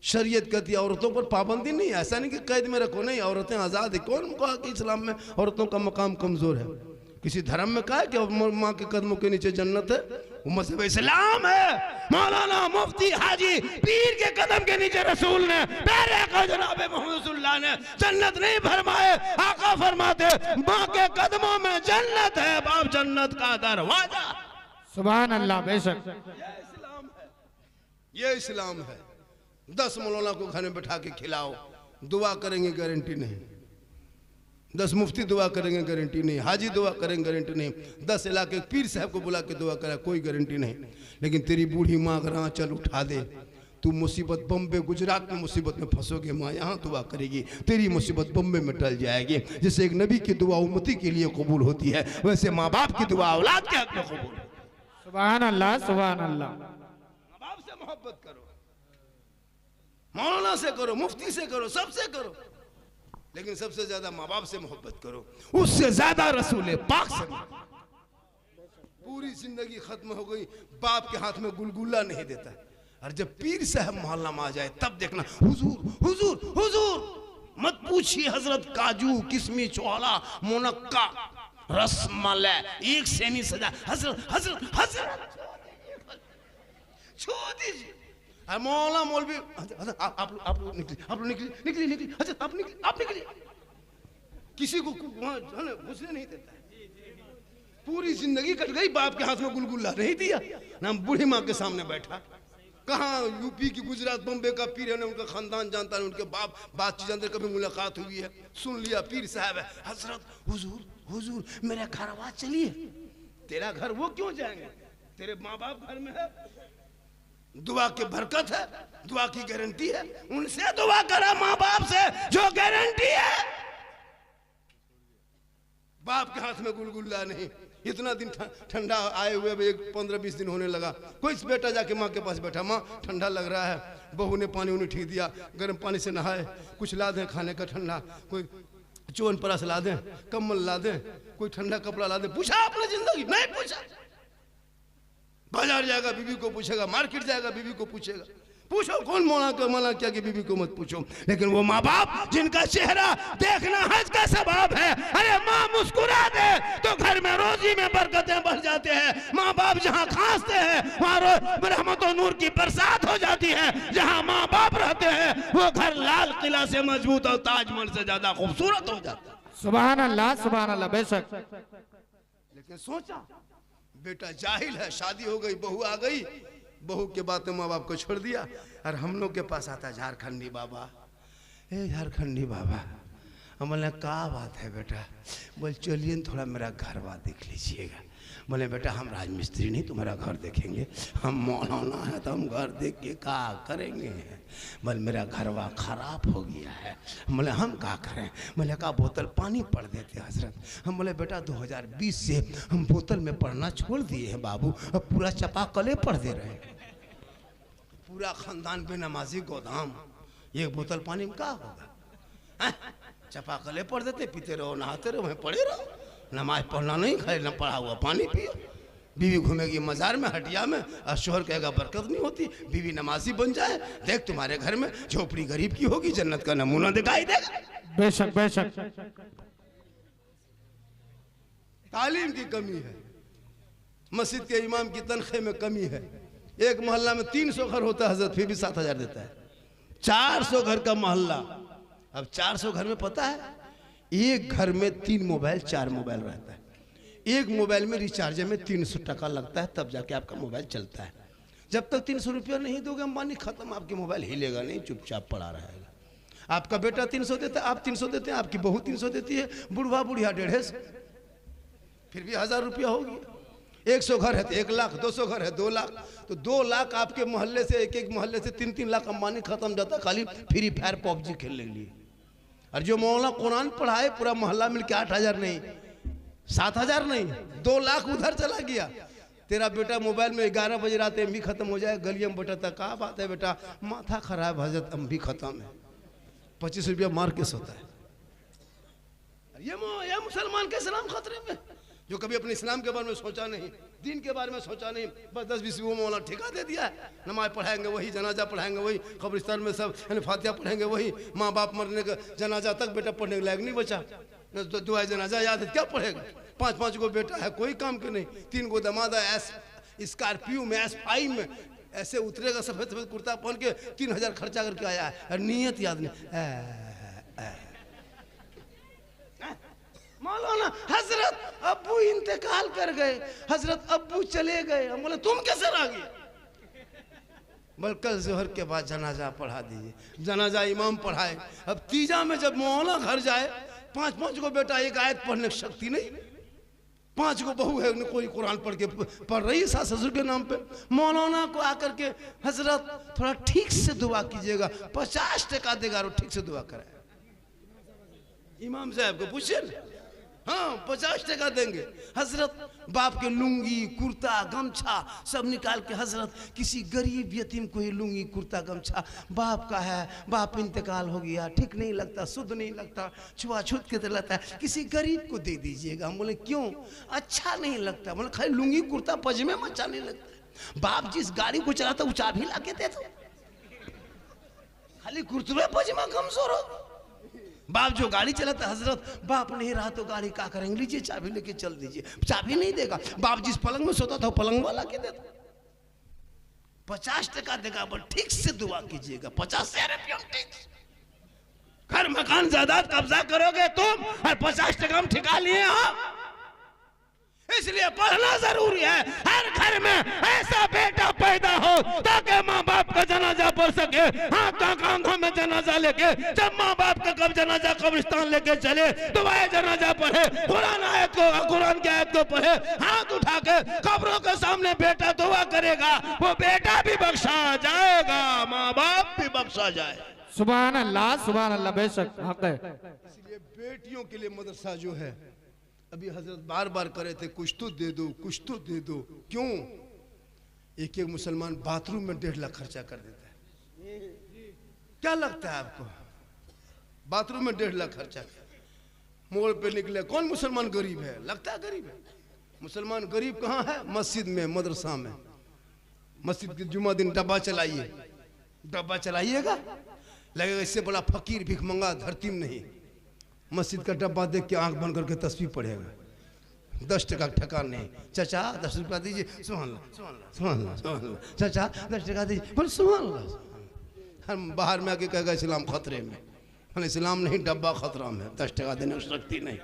शरीयत कहती है औरतों पर पाबंदी नहीं, ऐसा नहीं कि कैद में रखो, नहीं, औरतें आज़ाद है। कौन कहा कि इस्लाम में औरतों का मकाम कमज़ोर है? किसी धर्म में कहा है कि माँ के कदमों के नीचे जन्नत है? वो मज़हब इस्लाम है। मौलाना मुफ्ती हाजी पीर के कदम के नीचे रसूल ने, प्यारे आका जनाब मोहम्मद सल्लल्लाहु अलैहि वसल्लम जन्नत नहीं फरमाए। आका फरमाते माँ के कदमों में जन्नत है, बाप जन्नत का दरवाजा। सुभान अल्लाह। बेशक ये इस्लाम है, ये इस्लाम है। 10 मौलाना को घर में बैठा के खिलाओ, दुआ करेंगे गारंटी नहीं। 10 मुफ्ती दुआ करेंगे गारंटी नहीं, हाजी दुआ करेंगे गारंटी नहीं, 10 इलाके पीर साहब को बुला के दुआ करा, कोई गारंटी नहीं। लेकिन तेरी बूढ़ी माँ अगर आंचल उठा दे, तू मुसीबत बम्बे गुजरात में मुसीबत में फंसोगे, माँ यहाँ दुआ करेगी, तेरी मुसीबत बम्बे में टल जाएगी। जैसे एक नबी की दुआ उम्मती के लिए कबूल होती है, वैसे माँ बाप की दुआ औलाद के हक में कबूल। सुभान अल्लाह सुभान अल्लाह। माँ बाप से मोहब्बत करो, मौलाना से करो, मुफ्ती से करो, सबसे करो, लेकिन सबसे ज्यादा माँ बाप से मोहब्बत करो, उससे ज्यादा रसूल पाक से। पूरी जिंदगी खत्म हो गई, बाप के हाथ में गुलगुला नहीं देता, और जब पीर साहब मोहल्ला में आ जाए तब देखना हुजूर हुजूर हुजूर, मत पूछिए हजरत, काजू किशमिश चौला मुनक्का रसमलाई एक सेनी सजा, हजरत हजरत हजरत छोड़ दीजिए। मौला मौलवी आप लोग निकली हजरत, आप निकली। किसी को घुसने नहीं देता। पूरी जिंदगी कट गई, बाप के हाथ में गुलगुला नहीं दिया ना, बूढ़ी माँ के सामने बैठा। कहाँ यूपी की गुजरात बम्बे का पीर है, उनका खानदान जानता है, उनके बातचीत जानते, कभी मुलाकात हुई है, सुन लिया पीर साहब है, हजरत हुजूर हुजूर मेरा घर आवाज चलिए। तेरा घर वो क्यों जाएंगे, तेरे माँ बाप घर में है, दुआ की बरकत है, दुआ की गारंटी है, उनसे दुआ करा माँ बाप से जो गारंटी है। बाप के हाथ में गुलगुला नहीं। इतना दिन ठंडा आए हुए एक 15-20 दिन होने लगा, कोई बेटा जाके माँ के पास बैठा, माँ ठंडा लग रहा है, बहू ने पानी उन्हें ठीक दिया, गर्म पानी से नहाए, कुछ ला दें खाने का ठंडा, कोई च्यवनप्राश ला दें, कम्बल ला दें, कोई ठंडा कपड़ा ला दें। पूछा अपनी जिंदगी नहीं पूछा। बाजार जाएगा बीवी को पूछेगा, मार्केट जाएगा बीवी को पूछेगा, पूछो कौन मना क्या कि बीवी को मत पूछो। लेकिन वो माँ बाप जिनका चेहरा देखना हज का सबब है, अरे माँ मुस्कुरा दे तो घर में रोजी में बरकतें बढ़ जाते हैं। माँ बाप जहाँ खांसते हैं वहाँ रहमत और नूर की बरसात हो जाती है। जहाँ माँ बाप रहते हैं वो घर लाल किला से मजबूत और ताजमहल से ज्यादा खूबसूरत हो जाता है। सुभान अल्लाह बेशक। लेकिन सोचा बेटा जाहिल है, शादी हो गई, बहू आ गई, बहू के बात में माँ बाप को छोड़ दिया। और हम लोग के पास आता झारखंडी बाबा, ए झारखंडी बाबा, हमने कहा बात है बेटा, बोल चलिए थोड़ा मेरा घर बार देख लीजिएगा। बोले बेटा हम राजमिस्त्री नहीं तुम्हारा घर देखेंगे, हम मौलाना है तो हम घर देख के क्या करेंगे। बोले मेरा घरवा खराब हो गया है। बोले हम क्या करें। बोले कहा बोतल पानी पढ़ देते हजरत। हम बोले बेटा 2020 से हम बोतल में पढ़ना छोड़ दिए हैं बाबू, अब पूरा चपाकले पढ़ दे रहे हैं। पूरा खानदान पे नमाजी गोदाम, एक बोतल पानी में क्या होगा। चपाकले पढ़ देते, पीते रहो नहाते रहो, वहीं पढ़े रहो, नमाज पढ़ना नहीं, खाए न पढ़ा हुआ पानी पियो। बीवी घूमेगी मजार में हटिया में, और शोहर कहेगा बरकत नहीं होती। बीवी नमाजी बन जाए, देख तुम्हारे घर में झोपड़ी गरीब की होगी, जन्नत का नमूना दिखाई देगा। बेशक बेशक। तालीम की कमी है, मस्जिद के इमाम की तनख्वाह में कमी है। एक मोहल्ला में 300 घर होता है हजरत, फिर भी 7,000 देता है। 400 घर का मोहल्ला, अब 400 घर में पता है एक घर में 3 मोबाइल 4 मोबाइल रहता है। एक मोबाइल में रिचार्ज में 300 टका लगता है, तब जाके आपका मोबाइल चलता है। जब तक 300 रुपया नहीं दोगे अंबानी खत्म, आपके मोबाइल हिलेगा नहीं, चुपचाप पड़ा रहेगा। आपका बेटा 300 देता है, आप 300 देते हैं, आपकी बहू 300 देती है, बुढ़वा बुढ़िया 150, फिर भी 1000 रुपया होगी। 100 घर है तो 1 लाख, 200 घर है 2 लाख, तो 2 लाख आपके मोहल्ले से, एक मोहल्ले से 3-3 लाख अंबानी खत्म जाता खाली फ्री फायर पबजी खेलने के लिए। और जो मौलाना कुरान पढ़ाए पूरा मोहल्ला मिलके 8,000 नहीं 7,000 नहीं 2 लाख उधर चला गया। तेरा बेटा मोबाइल में 11 बजे रात एमबी खत्म हो जाए, गलियों में बैठा था, कहा बात है बेटा, माथा खराब हजरत, एमबी खत्म है, 25 रुपया मार के सोता है। ये मुसलमान के इस्लाम खतरे में, जो कभी अपने इस्लाम के बारे में सोचा नहीं, दीन के बारे में सोचा नहीं, बस 10-20 वो मौला ठेका दे दिया है। नमाज पढ़ाएंगे वही, जनाजा पढ़ाएंगे वही, कब्रिस्तान में सब फातिहा पढ़ेंगे वही, माँ बाप मरने का जनाजा तक बेटा पढ़ने के लायक नहीं बचा, न दुआ जनाजा याद है, क्या पढ़ेगा। 5-5 को बेटा है, कोई काम के नहीं, 3 को दमादा स्कॉर्पियो में S5 में ऐसे उतरेगा, सफेद सफेद कुर्ता पहन के 3,000 खर्चा करके आया है, और नीयत याद नहीं। मौलाना हजरत अब्बू इंतकाल कर गए, हजरत अब्बू चले गए। हम बोले तुम कैसे आ गए। बोल कल जोहर के बाद जनाजा पढ़ा दीजिए। जनाजा इमाम पढ़ाए। अब तीजा में जब मौलाना घर जाए, 5-5 को बेटा एक आयत पढ़ने की शक्ति नहीं, 5 को बहू है, कोई कुरान पढ़ रही है सास ससुर के नाम पे। मौलाना को आकर के हजरत थोड़ा ठीक से दुआ कीजिएगा, 50 टका देगा और ठीक से दुआ कराए। इमाम साहब को पूछिए, हाँ 50 टका देंगे। हजरत बाप के लुंगी कुर्ता गमछा सब निकाल के, हजरत किसी गरीब यतीम को ही लुंगी कुर्ता गमछा, बाप का है, बाप इंतकाल हो गया, ठीक नहीं लगता, शुद्ध नहीं लगता, छुआछूत के तरह लगता है, किसी गरीब को दे दीजिएगा। हम बोले क्यों, अच्छा नहीं लगता। बोले खाली लुंगी कुर्ता पजामे में अच्छा नहीं लगता। बाप जिस गाड़ी को चलाता वो चाबी ला के दे दो, खाली कुर्तुबे पजामा कमजोर हो। बाप जो गाड़ी चलाता, हजरत बाप नहीं रहा तो गाड़ी क्या करेंगे, लीजिए चाबी लेके चल दीजिए, चाबी नहीं देगा। बाप जिस पलंग में सोता था वो पलंग वाला के देता। 50 टका देगा, पर ठीक से दुआ कीजिएगा, 50 रुपया ठीक। घर मकान जायदाद कब्जा करोगे तुम और 50 टका हम ठिका लिए आप। इसलिए पढ़ना जरूरी है। हर घर में ऐसा बेटा पैदा हो ताकि माँ बाप का जनाजा पढ़ सके, हाथ का कांधों में जनाजा लेके, जब माँ बाप का कब जनाजा कब्रिस्तान लेके चले दुआए जनाजा पढ़े, कुरान की आयत को पढ़े, हाथ उठा के कब्रों के सामने बेटा दुआ करेगा, वो बेटा भी बख्शा जाएगा, माँ बाप भी बख्शा जाए। सुभान अल्लाह बेशक हक है। इसलिए बेटियों के लिए मदरसा जो है, अभी हजरत बार बार करे थे कुछ तो दे दो, कुछ तो दे दो। क्यों? एक एक मुसलमान बाथरूम में 1.5 लाख खर्चा कर देता है। क्या लगता है आपको? बाथरूम में 1.5 लाख खर्चा, मोड़ पे निकले, कौन मुसलमान गरीब है? लगता है गरीब है। मुसलमान गरीब कहाँ है? मस्जिद में, मदरसा में। मस्जिद के जुम्मा दिन डब्बा चलाइए, डब्बा चलाइएगा, लगेगा इससे बड़ा फकीर भिखमंगा धरती में नहीं। मस्जिद का डब्बा देख के आंख बंद करके तस्बीह पढ़ेगा, 10 टका ठकान नहीं। चाचा 10 रुपया दीजिए, सुभान अल्लाह, सुभान अल्लाह, सुभान अल्लाह, सुभान अल्लाह। चाचा 10 टका दीजिए, बोले सुभान अल्लाह। हम बाहर में आके कहेगा इस्लाम खतरे में, बोले इस्लाम नहीं, डब्बा खतरा में, 10 टका देने की शक्ति नहीं,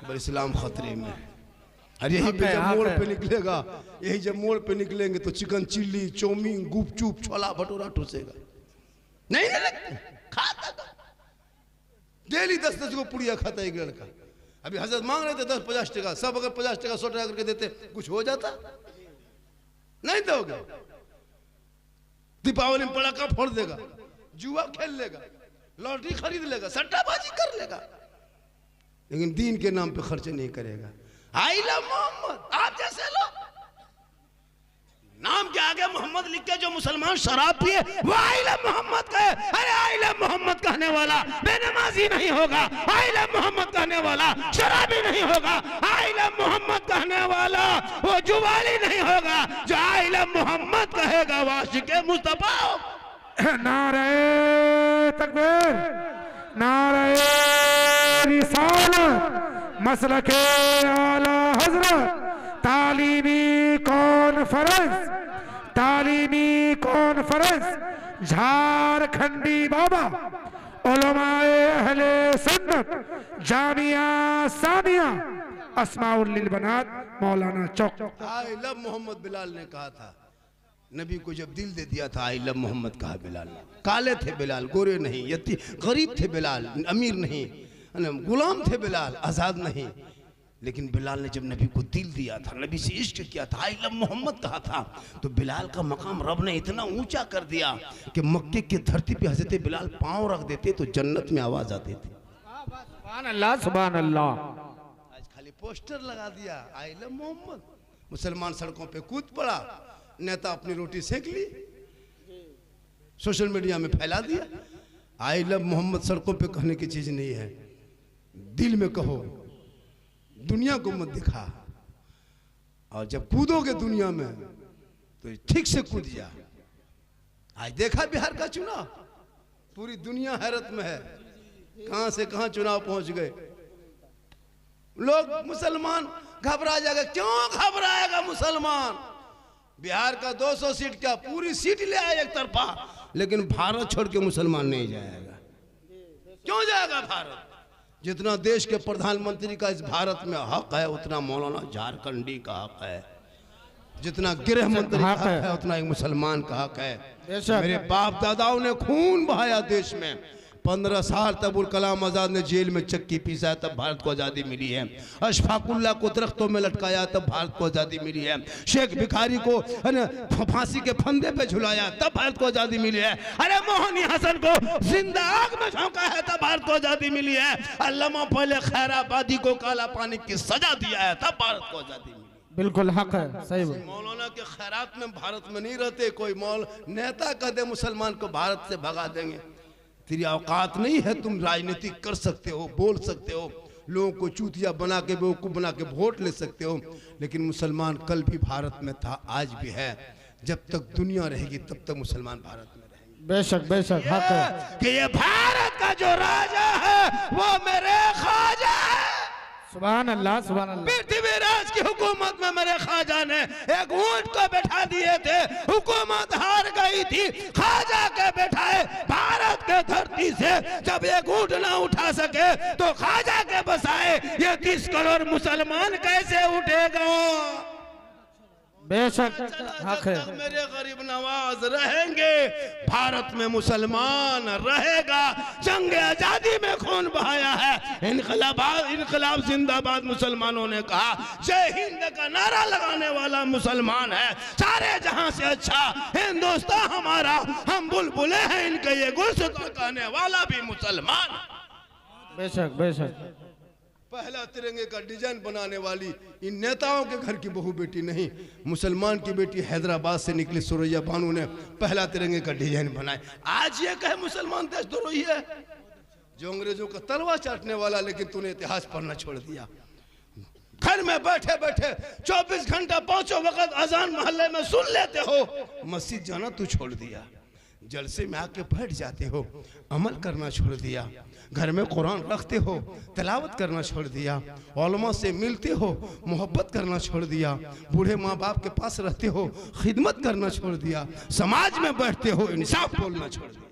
बोले इस्लाम खतरे में। और यही पे जब मोड़ पे निकलेगा, यही जब मोड़ पे निकलेंगे तो चिकन चिल्ली, चौमीन, गुपचुप, छोला भटूरा ठूसेगा। नहीं खाता था, डेली 10-10 को पुड़िया खाता एक लड़का। अभी हजरत मांग रहे थे 10-50 टका, सब अगर 50 टका 100 टका करके देते कुछ हो जाता? नहीं दोगे। दीपावली में पटाखा फोड़ देगा, जुआ खेल लेगा, लॉटरी खरीद लेगा, सट्टाबाजी कर लेगा, लेकिन दीन के नाम पे खर्चे नहीं करेगा। आई लव मोहम्मद, आप जैसे लोग नाम के आगे मोहम्मद लिख के जो मुसलमान शराब पिए वो आई लव मोहम्मद कहे। अरे आई लव मोहम्मद कहने वाला बेनमाजी नहीं होगा, आई लव मोहम्मद कहने वाला शराबी नहीं होगा, आई लव मोहम्मद कहने वाला वो जुवाली नहीं होगा। जो आई लव मोहम्मद कहेगा वो आशिक़े मुस्तफा होगा। नारे तकबीर, नारे रिसालत, मसलके आला हजरत, तालीमी कॉन्फ्रेंस झारखंडी बाबा उलमाए अहले सुन्नत जामिया सामिया अस्माउल लिल बनात मौलाना चौक। आई लव मोहम्मद बिलाल ने कहा था, नबी को जब दिल दे दिया था आई लव मोहम्मद कहा बिलाल ने। काले थे बिलाल, गोरे नहीं, गरीब थे बिलाल, अमीर नहीं, गुलाम थे बिलाल, आजाद नहीं। लेकिन बिलाल ने जब नबी को दिल दिया था, नबी से इश्क किया था, आई लव मोहम्मद कहा था, तो बिलाल का मकाम रब ने इतना ऊंचा कर दिया कि मक्के की धरती पे हजरत बिलाल पांव रख देते तो जन्नत में आवाज आती थी। सुभान अल्लाह, सुभान अल्लाह। आज खाली पोस्टर लगा दिया आई लव मोहम्मद, मुसलमान सड़कों पे कूद पड़ा, नेता अपनी रोटी सेक ली, सोशल मीडिया में फैला दिया। आई लव मोहम्मद सड़कों पे कहने की चीज नहीं है, दिल में कहो, दुनिया को मत दिखा। और जब कूदोगे दुनिया में तो ठीक से कूद जा। आज देखा बिहार का चुनाव, पूरी दुनिया हैरत में है, कहां से कहां चुनाव पहुंच गए लोग। मुसलमान घबरा जाएगा, क्यों घबराएगा मुसलमान? बिहार का 200 सीट क्या पूरी सीट ले आए एक तरफा, लेकिन भारत छोड़ के मुसलमान नहीं जाएगा। क्यों जाएगा भारत? जितना देश के प्रधानमंत्री का इस भारत में हक है उतना मौलाना झारखंडी का हक है, जितना गृह मंत्री का हक है उतना एक मुसलमान का हक है। मेरे बाप दादाओं ने खून बहाया देश में, 15 साल तक अबुल कलाम आजाद ने जेल में चक्की पीसा तब भारत को आज़ादी मिली है। अशफाकुल्ला को दरख्तों में लटकाया तब भारत को आज़ादी मिली है। शेख भिखारी को फांसी के फंदे पे झुलाया तब भारत को आज़ादी मिली है। अरे मोहनी हसन को जिंदा आग में झोंका है तब भारत को आज़ादी मिली है। अल्लामा पहले खैराबादी को काला पानी की सजा दिया है तब भारत को आज़ादी मिली। बिल्कुल हक है, सही बात। मौलाना के खैरात में भारत में नहीं रहते। कोई मौल नेता कह दे मुसलमान को भारत से भगा देंगे, तेरी औकात नहीं है, तुम राजनीति कर सकते हो, बोल सकते हो, लोगों को चूतिया बना के बेवकूफ़ बना के वोट ले सकते हो, लेकिन मुसलमान कल भी भारत में था, आज भी है। जब तक दुनिया रहेगी तब तक मुसलमान भारत में रहेंगे। बेशक हक है कि ये भारत का जो राजा है वो मेरे ख्वाजा है। सुभान अल्लाह सुभान अल्लाह। पृथ्वीराज की हुकूमत में मेरे ख्वाजा ने एक ऊंट को बैठा दिए थे, हुकूमत हार गई थी, ख्वाजा के बैठाए भारत के धरती से जब एक ऊंट ना उठा सके तो ख्वाजा के बसाए ये 30 करोड़ मुसलमान कैसे उठेगा? बेशक हक है। मेरे गरीब नवाज रहेंगे, भारत में मुसलमान रहेगा। जंग आजादी में खून बहाया है, इनकलाब जिंदाबाद मुसलमानों ने कहा, जय हिंद का नारा लगाने वाला मुसलमान है। सारे जहां से अच्छा हिंदुस्तान हमारा, हम बुलबुले हैं इनके, ये गुलशता कहने वाला भी मुसलमान। बेशक पहला तिरंगे का डिजाइन बनाने वाली इन नेताओं के घर की बहू बेटी नहीं, मुसलमान की बेटी हैदराबाद से निकली सुरैया बानू ने पहला तिरंगे का डिजाइन बनाए। आज ये कहे मुसलमान देशद्रोही है, जो अंग्रेजों का तलवार चाटने वाला, लेकिन तूने इतिहास पढ़ना छोड़ दिया। घर में बैठे बैठे 24 घंटा 5 वक्त अजान मोहल्ले में सुन लेते हो, मस्जिद जाना तू छोड़ दिया। जलसे में आके बैठ जाते हो, अमल करना छोड़ दिया। घर में कुरान रखते हो, तिलावत करना छोड़ दिया। उलमा से मिलते हो, मोहब्बत करना छोड़ दिया। बूढ़े माँ बाप के पास रहते हो, खिदमत करना छोड़ दिया। समाज में बैठते हो, इंसाफ बोलना छोड़ दिया।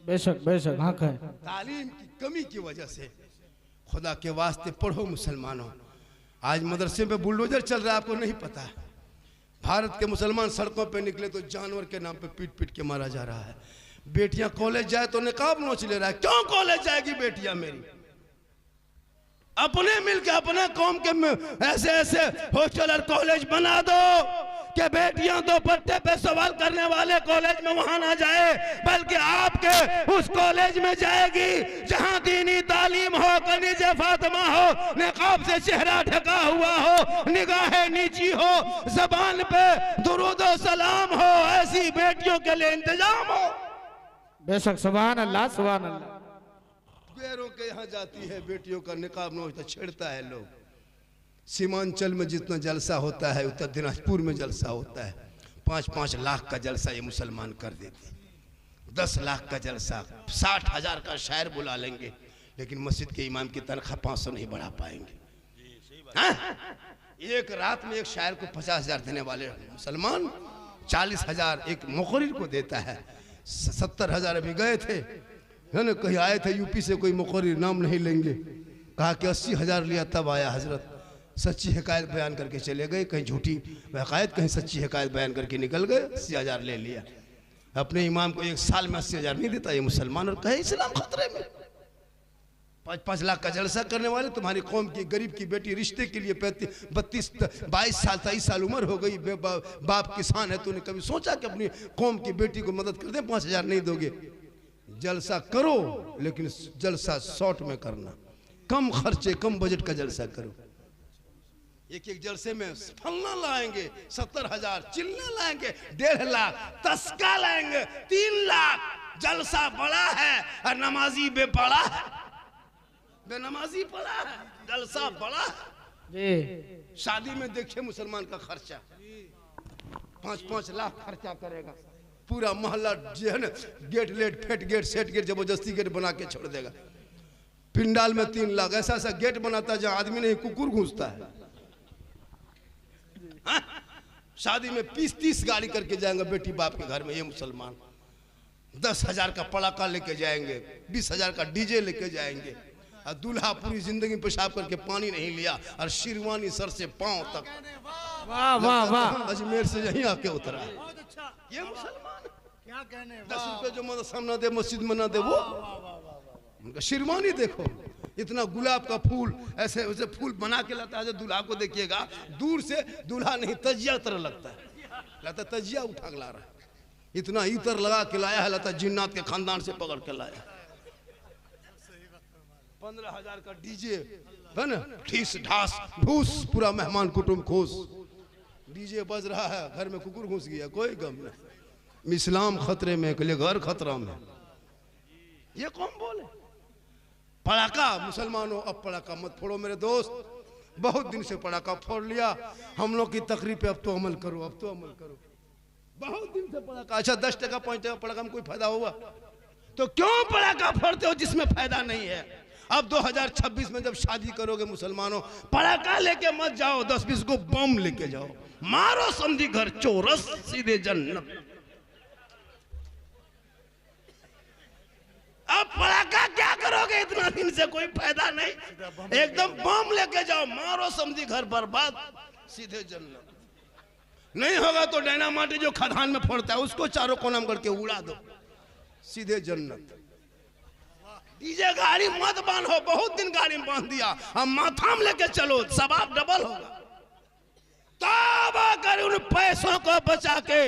बेशक हक है। तालीम की कमी की वजह से। खुदा के वास्ते पढ़ो मुसलमानों। आज मदरसे में बुलडोजर चल रहा है, आपको नहीं पता है। भारत के मुसलमान सड़कों पे निकले तो जानवर के नाम पे पीट पीट के मारा जा रहा है। बेटियां कॉलेज जाए तो निकाब नोच ले रहा है। क्यों कॉलेज जाएगी बेटियां मेरी? अपने मिलके अपने कौम के ऐसे ऐसे हॉस्टल और कॉलेज बना दो कि बेटियां दो पट्टे पे सवाल करने वाले कॉलेज में वहां ना जाए, बल्कि आपके उस कॉलेज में जाएगी जहां दीनी तालीम हो, कनीज़े फातिमा हो, निकाब से चेहरा ढका हुआ हो, निगाहें नीची हो, जबान पे दुरूद और सलाम हो। ऐसी बेटियों के लिए इंतजाम हो। बेशक सुभान अल्लाह सुभान अल्लाह। गैरों के यहाँ जाती है बेटियों का निकाब न होता, छेड़ता है लोग। सीमांचल में जितना जलसा होता है उत्तर दिनाजपुर में जलसा होता है। 5-5 लाख का जलसा ये मुसलमान कर देते। 10 लाख का जलसा, 60,000 का शायर बुला लेंगे, लेकिन मस्जिद के इमाम की तनख्वाह 500 नहीं बढ़ा पाएंगे। एक रात में एक शायर को 50,000 देने वाले मुसलमान 40,000 एक मुकर्रिर को देता है। 70,000 अभी गए थे, है ना, कहीं आए थे यूपी से, कोई मुकर्रिर नाम नहीं लेंगे, कहा कि 80,000 लिया तब आया हजरत। सच्ची हकायत बयान करके चले गए, कहीं झूठी हकायत, कहीं सच्ची हकायत बयान करके निकल गए, 80,000 ले लिया। अपने इमाम को एक साल में 80,000 नहीं देता ये मुसलमान, और कहे इस्लाम खतरे में। 5-5 लाख का जलसा करने वाले, तुम्हारी कौम की गरीब की बेटी रिश्ते के लिए 22 साल 23 साल उम्र हो गई, बाप किसान है, तूने कभी सोचा कि अपनी कौम की बेटी को मदद कर दे? 5,000 नहीं दोगे? जलसा करो, लेकिन जलसा शॉर्ट में करना, कम खर्चे कम बजट का जलसा करो। एक जलसे में फलना लाएंगे 70,000, चिल्ला लाएंगे 1.5 लाख, तस्का लाएंगे 3 लाख। जलसा बड़ा है और नमाजी बेपड़ा है, बेनमाजी पड़ा है, जलसा बड़ा है। शादी में देखिए मुसलमान का खर्चा 5-5 लाख खर्चा करेगा। पूरा मोहल्ला जो है ना, गेट लेट फेट गेट सेट गेट जबरदस्ती गेट बना के छोड़ देगा। पिंडाल में 3 लाख, ऐसा ऐसा गेट बनाता है जहां आदमी नहीं कुकुर घुसता है। शादी में 20-30 गाड़ी करके जाएंगे बेटी बाप के घर में ये मुसलमान। 10,000 का पड़ाका लेके जाएंगे, 20,000 का डीजे लेके जाएंगे। और दूल्हा पूरी जिंदगी पेशाब करके पानी नहीं लिया, और शिरवानी सर से पांव तक। वाह वाह वाह। अजमेर से यहीं आके उतरा ये मुसलमान। क्या कहने, 10 रुपए जो मदरसा ना दे, मस्जिद में ना दे, वो उनका शिरवानी देखो। इतना गुलाब का फूल ऐसे वैसे फूल बना के लाता है। दूल्हा को देखिएगा दूर से, दूल्हा नहीं तजिया तरह लगता है, लगता तजिया उठा के ला रहा है। इतना इतर लगा के लाया है, लगता जिन्नात के खानदान से पकड़ के लाया। 15,000 का डीजे है ना, ठीस ढास ढूस, पूरा मेहमान कुटुंब खुश। डीजे बज रहा है, घर में कुकुर घुस गया, कोई गम नहीं। इस्लाम खतरे में, के लिए घर खतरा में। ये कौन बोले? पड़ाका मुसलमानों अब पड़ाका मत फोड़ो मेरे दोस्त, बहुत दिन से पड़ाका फोड़ लिया हम लोग की तकरीर पे, अब तो अमल करो, अब तो अमल करो। बहुत दिन से पड़ाका, अच्छा 10 टका 5 टका पड़ाका में कोई फायदा होगा तो क्यों पड़ाका फोड़ते हो जिसमें फायदा नहीं है। अब 2026 में जब शादी करोगे मुसलमानों, पड़ाका लेके मत जाओ, 10-20 को बम लेके जाओ, मारो समझी घर चोरस सीधे जन्नत। अब पड़ाका क्या करोगे, इतना दिन से कोई फायदा नहीं, एकदम बम लेके जाओ, मारो समझी घर बर्बाद सीधे जन्नत। नहीं होगा तो डायनामाइट जो खदान में फोड़ता है उसको चारों कोना में करके उड़ा दो, सीधे जन्नत। डीजे गाड़ी मत बांधो, बहुत दिन गाड़ी में बांध दिया, अब माथा में लेके चलो, सवाब डबल होगा। तौबा कर, उन पैसों को बचा के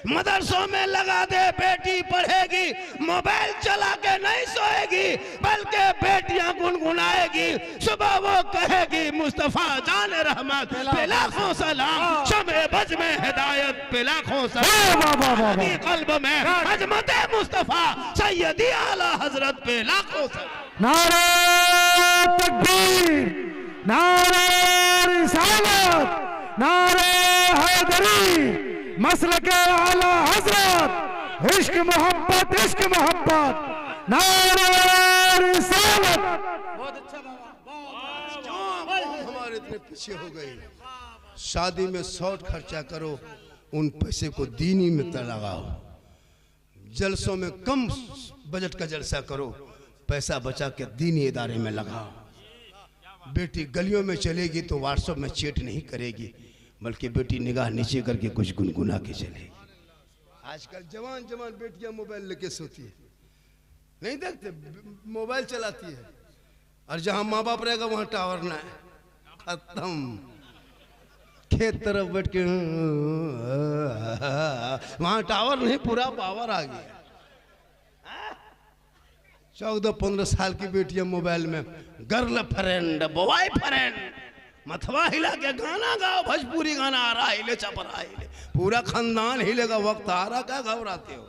मदरसों में लगा दे, बेटी पढ़ेगी, मोबाइल चला के नहीं सोएगी, बल्कि बेटियां गुनगुनाएगी, सुबह वो कहेगी मुस्तफा जान रहमत पे लाखों सलाम, शमे बज में हिदायत पे लाखों सलाम, कल्ब में अजमत मुस्तफा सैयदी आला हजरत पे लाखों सलाम। नारे तकबीर, नारे रिसालत, नारे हैदरी, मसलके आला हजरत, इश्क मोहब्बत, इश्क मोहब्बत, नारे रिसालत। बहुत अच्छा बाबा, हमारे इतने पीछे हो गए। शादी में शॉर्ट खर्चा करो, उन पैसे को दीनी में लगाओ। जलसों में कम बजट का जलसा करो, पैसा बचा के दीनी इदारे में लगाओ। बेटी गलियों में चलेगी तो व्हाट्सएप में चैट नहीं करेगी, बल्कि बेटी निगाह नीचे करके कुछ गुनगुना के चलेगी। आजकल जवान जवान बेटियां मोबाइल लेके सोती है, नहीं देखते, मोबाइल चलाती है, और जहां माँ बाप रहेगा वहां टावर ना है, खत्म। खेत तरफ बैठ के वहां टावर नहीं, पूरा पावर आ गया। 14-15 साल की बेटियां मोबाइल में गर्ल फ्रेंड, बॉय फ्रेंड, मथवा हिला के गाना गाओ, भोजपुरी गाना आ रहा, हिले चपरा हिले, पूरा खानदान हिलेगा, वक्त आ रहा, क्या घबराते हो।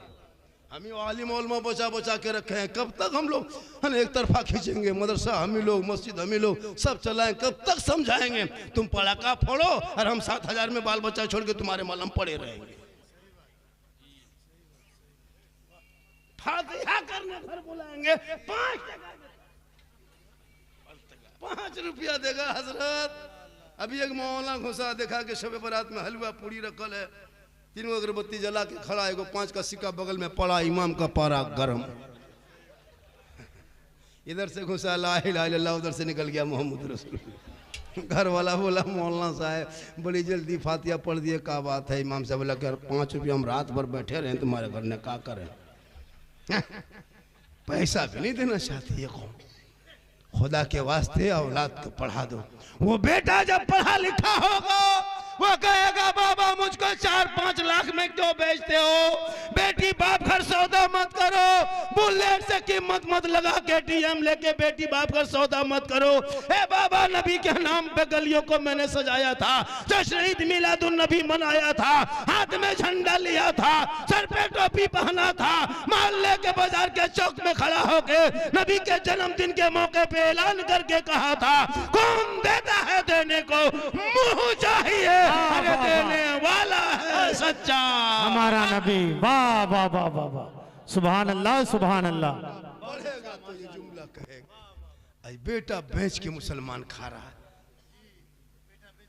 हम ही आलिम उलमा बचा बचा के रखे हैं, कब तक हम लोग एक तरफा खींचेंगे, मदरसा हम ही लोग, मस्जिद हम ही लोग, सब चलाएं, कब तक समझाएंगे। तुम पड़ाका फोड़ो और हम 7,000 में बाल बच्चा छोड़ के तुम्हारे मलम पड़े रहेंगे। फातिहा करने घर बुलाएंगे, 5 रुपया देगा हजरत। अभी एक मौलाना घुसा, देखा कि शब बारात में हलवा पूरी रखल है, 3 अगरबत्ती जला के खड़ा, एगो 5 का सिक्का बगल में पड़ा, इमाम का पारा गरम। इधर से घुसा ला इलाहा इल्लल्लाह, उधर से निकल गया मोहम्मद रसूल। घर वाला बोला मौलाना साहब बड़ी जल्दी फातिहा पढ़ दिए, क्या बात है। इमाम साहब बोला कि 5 रुपया हम रात भर बैठे रहे तुम्हारे घर में, क्या करें। पैसा भी नहीं देना चाहती है कौन, खुदा के वास्ते औलाद को पढ़ा दो। वो बेटा जब पढ़ा लिखा होगा वो कहेगा बाबा मुझको 4-5 लाख में क्यों बेचते हो। बेटी बाप घर सौदा मत करो, बुलेट से कीमत मत लगा के टीएम लेके बेटी बाप घर सौदा मत करो। ए बाबा नबी के नाम पे गलियों को मैंने सजाया था, जश्न ईद मिलादुन नबी मनाया था, हाथ में झंडा लिया था, सर पे टोपी पहना था, मोहल्ले के बाजार के चौक में खड़ा होके नबी के जन्मदिन के मौके पे ऐलान करके कहा था कौन देता है देने को मुंह चाहिए, अरे देने वाला है सच्चा हमारा नबी। वाह वाह वाह वाह वाह, सुभान अल्लाह सुभान अल्लाह। बढ़ेगा तो ये जुमला कहेगा, आज बेटा बेच के मुसलमान खा रहा है।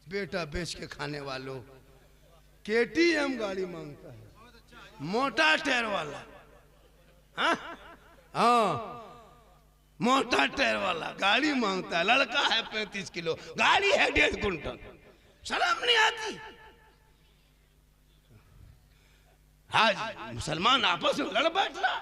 बेटा बेच के खाने वालों, केटीएम गाड़ी मांगता है, मोटा टायर वाला, हाँ मोटा टायर वाला गाड़ी मांगता है। लड़का है 35 किलो, गाड़ी है 1.5 कुंटल, शर्म नहीं आती। आज मुसलमान आपस में लड़ बैठ रहा,